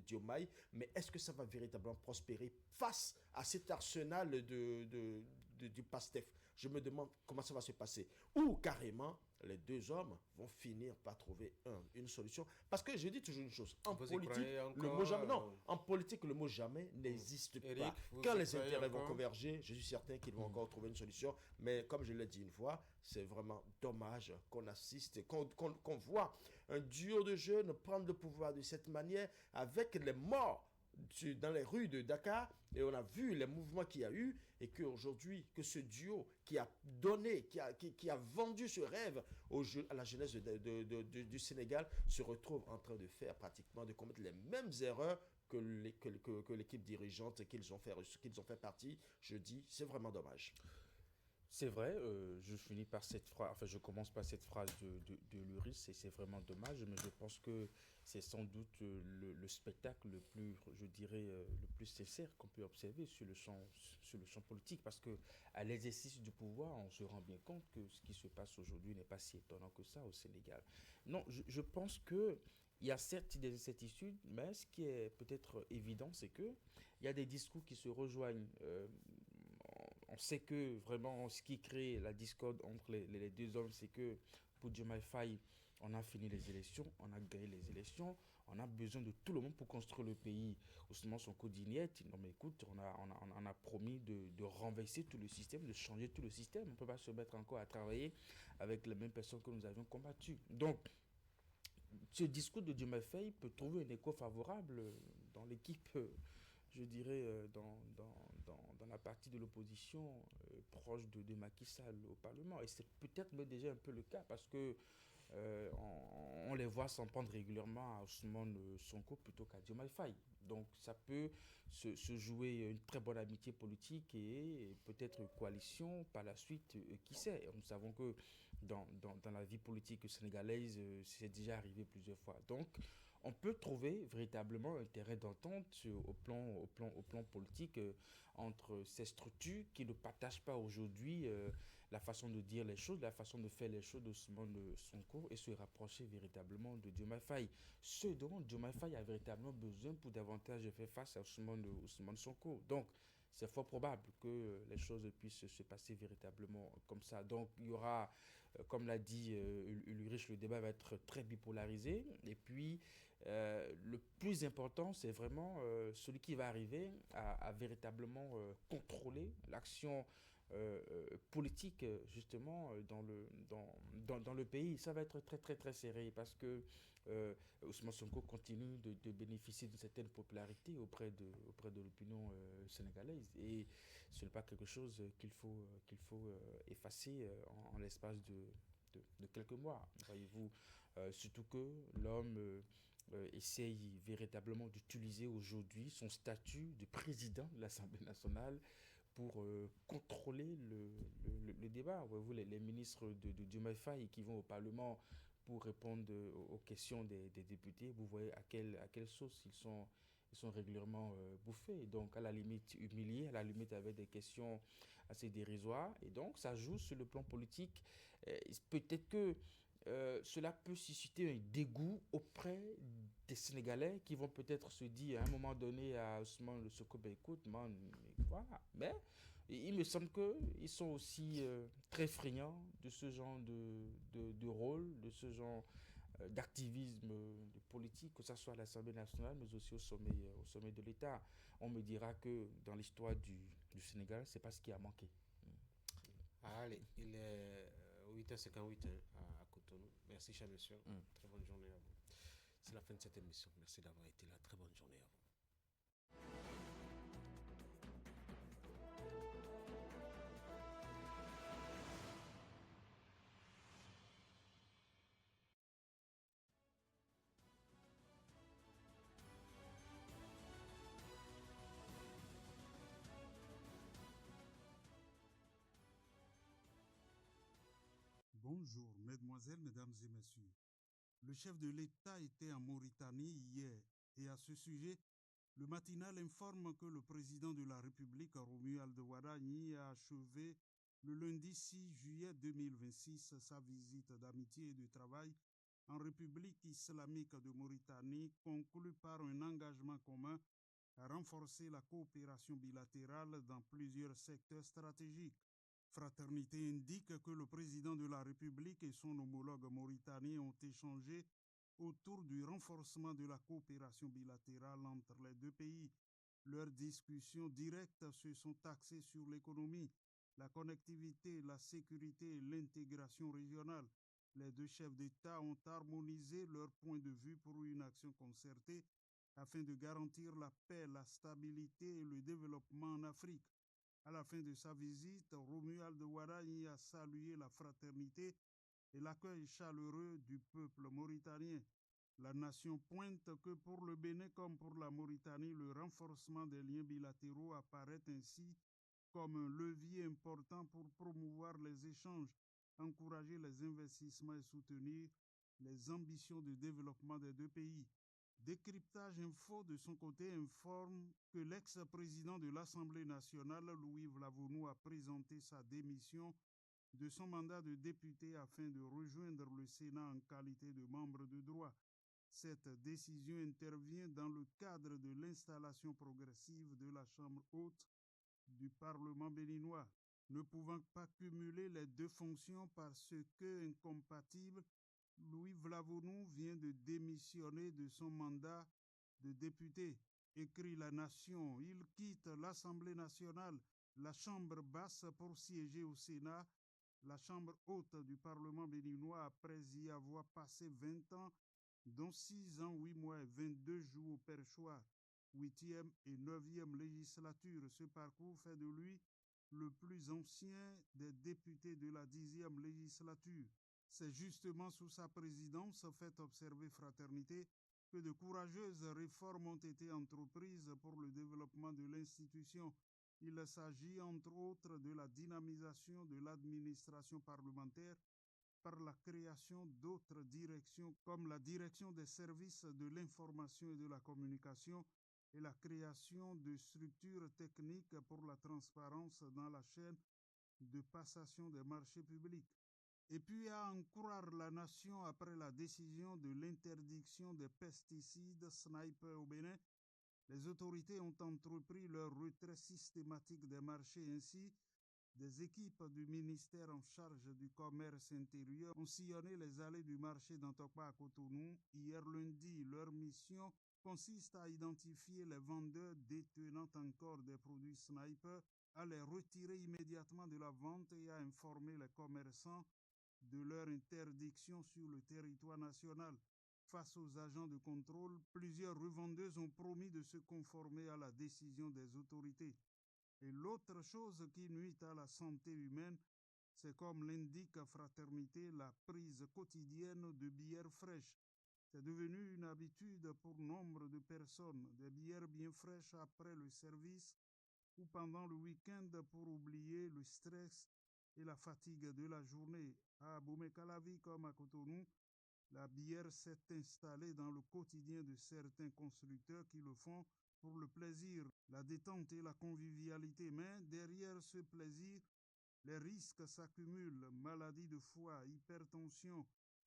Diomaye, mais est-ce que ça va véritablement prospérer face à cet arsenal du PASTEF? Je me demande comment ça va se passer. Ou carrément, les deux hommes vont finir par trouver une solution. Parce que je dis toujours une chose, en politique, le mot jamais n'existe pas. Quand les intérêts vont converger, je suis certain qu'ils vont encore trouver une solution. Mais comme je l'ai dit une fois, c'est vraiment dommage qu'on assiste, qu'on voit un duo de jeunes prendre le pouvoir de cette manière avec les morts dans les rues de Dakar, et on a vu les mouvements qu'il y a eu, et qu'aujourd'hui, que ce duo qui a donné, qui a vendu ce rêve à la jeunesse du Sénégal se retrouve en train de commettre les mêmes erreurs que l'équipe dirigeante qu'ils ont fait partie. Je dis, c'est vraiment dommage. C'est vrai, je commence par cette phrase de Luris, et c'est vraiment dommage, mais je pense que c'est sans doute le spectacle le plus, je dirais, le plus sincère qu'on peut observer sur le champ politique, parce que à l'exercice du pouvoir, on se rend bien compte que ce qui se passe aujourd'hui n'est pas si étonnant que ça au Sénégal. Non, je pense que il y a certes des incertitudes, mais ce qui est peut-être évident, c'est qu'il y a des discours qui se rejoignent. On sait que vraiment ce qui crée la discorde entre les deux hommes, c'est que pour Diomaye Faye, on a fini les élections, on a gagné les élections, on a besoin de tout le monde pour construire le pays. Ousmane Sonko dit niet, non mais écoute, on a promis de renverser tout le système, de changer tout le système. On ne peut pas se mettre encore à travailler avec les mêmes personnes que nous avions combattues. Donc, ce discours de Diomaye Faye peut trouver un écho favorable dans l'équipe, je dirais, dans la partie de l'opposition proche de Macky Sall au Parlement. Et c'est peut-être déjà un peu le cas, parce que on les voit s'en prendre régulièrement à Ousmane Sonko plutôt qu'à Diomaye Faye. Donc ça peut se jouer une très bonne amitié politique et peut-être une coalition par la suite, qui sait. Nous savons que dans la vie politique sénégalaise, c'est déjà arrivé plusieurs fois. Donc on peut trouver véritablement un terrain d'entente au plan politique entre ces structures qui ne partagent pas aujourd'hui la façon de dire les choses, la façon de faire les choses d'Ousmane Sonko, et se rapprocher véritablement de Diomaye Faye. Ce dont Diomaye Faye a véritablement besoin pour davantage faire face à Ousmane Sonko. Donc, c'est fort probable que les choses puissent se passer véritablement comme ça. Donc, il y aura, comme l'a dit Ulrich, le débat va être très bipolarisé. Et puis, le plus important, c'est vraiment celui qui va arriver à véritablement contrôler l'action politique, justement, dans le pays. Ça va être très, très, très serré, parce que Ousmane Sonko continue de bénéficier d'une certaine popularité auprès de l'opinion sénégalaise. Et ce n'est pas quelque chose qu'il faut effacer en l'espace de quelques mois. Voyez-vous, surtout que l'homme essaye véritablement d'utiliser aujourd'hui son statut de président de l'Assemblée nationale pour contrôler le débat. Voyez-vous, les ministres de Diomaye Faye qui vont au Parlement pour répondre aux questions des députés, vous voyez à quelle sauce ils sont régulièrement bouffés. Donc, à la limite humiliés, à la limite avec des questions assez dérisoires. Et donc, ça joue sur le plan politique. Peut-être que cela peut susciter un dégoût auprès des Sénégalais qui vont peut-être se dire à un moment donné à Ousmane Sonko, écoute, man, voilà. Mais il me semble qu'ils sont aussi très friands de ce genre de rôle, de ce genre d'activisme politique, que ce soit à l'Assemblée nationale, mais aussi au sommet de l'État. On me dira que dans l'histoire du Sénégal, c'est pas ce qui a manqué. Allez, il est 8h58 à Cotonou. Merci, cher monsieur. Très bonne journée à vous. C'est la fin de cette émission. Merci d'avoir été là. Très bonne journée à vous. Bonjour, mesdemoiselles, mesdames et messieurs. Le chef de l'État était en Mauritanie hier et à ce sujet, le matinal informe que le président de la République, Romuald Ouadani, a achevé le lundi 6 juillet 2026 sa visite d'amitié et de travail en République islamique de Mauritanie, conclue par un engagement commun à renforcer la coopération bilatérale dans plusieurs secteurs stratégiques. Fraternité indique que le président de la République et son homologue mauritanien ont échangé autour du renforcement de la coopération bilatérale entre les deux pays. Leurs discussions directes se sont axées sur l'économie, la connectivité, la sécurité et l'intégration régionale. Les deux chefs d'État ont harmonisé leurs points de vue pour une action concertée afin de garantir la paix, la stabilité et le développement en Afrique. À la fin de sa visite, Romuald Ouadani a salué la fraternité et l'accueil chaleureux du peuple mauritanien. La nation pointe que pour le Bénin comme pour la Mauritanie, le renforcement des liens bilatéraux apparaît ainsi comme un levier important pour promouvoir les échanges, encourager les investissements et soutenir les ambitions de développement des deux pays. Décryptage Info, de son côté, informe que l'ex-président de l'Assemblée nationale, Louis Vlavonou, a présenté sa démission de son mandat de député afin de rejoindre le Sénat en qualité de membre de droit. Cette décision intervient dans le cadre de l'installation progressive de la Chambre haute du Parlement béninois. Ne pouvant pas cumuler les deux fonctions parce que incompatibles, Louis Vlavonou vient de démissionner de son mandat de député. Écrit La Nation, il quitte l'Assemblée nationale, la Chambre basse pour siéger au Sénat, la Chambre haute du Parlement béninois après y avoir passé 20 ans, dont 6 ans, 8 mois et 22 jours au perchoir. 8e et 9e législature. Ce parcours fait de lui le plus ancien des députés de la 10e législature. C'est justement sous sa présidence, fait observer Fraternité, que de courageuses réformes ont été entreprises pour le développement de l'institution. Il s'agit entre autres de la dynamisation de l'administration parlementaire par la création d'autres directions comme la direction des services de l'information et de la communication et la création de structures techniques pour la transparence dans la chaîne de passation des marchés publics. Et puis à en croire La Nation, après la décision de l'interdiction des pesticides Sniper au Bénin, les autorités ont entrepris leur retrait systématique des marchés. Ainsi, des équipes du ministère en charge du commerce intérieur ont sillonné les allées du marché d'Antokpa à Cotonou hier lundi. Leur mission consiste à identifier les vendeurs détenant encore des produits Sniper, à les retirer immédiatement de la vente et à informer les commerçants de leur interdiction sur le territoire national. Face aux agents de contrôle, plusieurs revendeuses ont promis de se conformer à la décision des autorités. Et l'autre chose qui nuit à la santé humaine, c'est comme l'indique Fraternité, la prise quotidienne de bière fraîche. C'est devenu une habitude pour nombre de personnes, des bières bien fraîches après le service ou pendant le week-end pour oublier le stress et la fatigue de la journée. À Boumé-Calavi comme à Cotonou, la bière s'est installée dans le quotidien de certains constructeurs qui le font pour le plaisir, la détente et la convivialité. Mais derrière ce plaisir, les risques s'accumulent, maladies de foie, hypertension,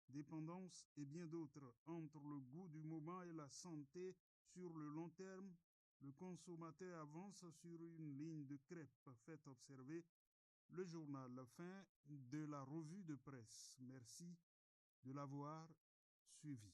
dépendance et bien d'autres. Entre le goût du moment et la santé sur le long terme, le consommateur avance sur une ligne de crêpe. Fait observer le journal. Fin de la revue de presse. Merci de l'avoir suivi.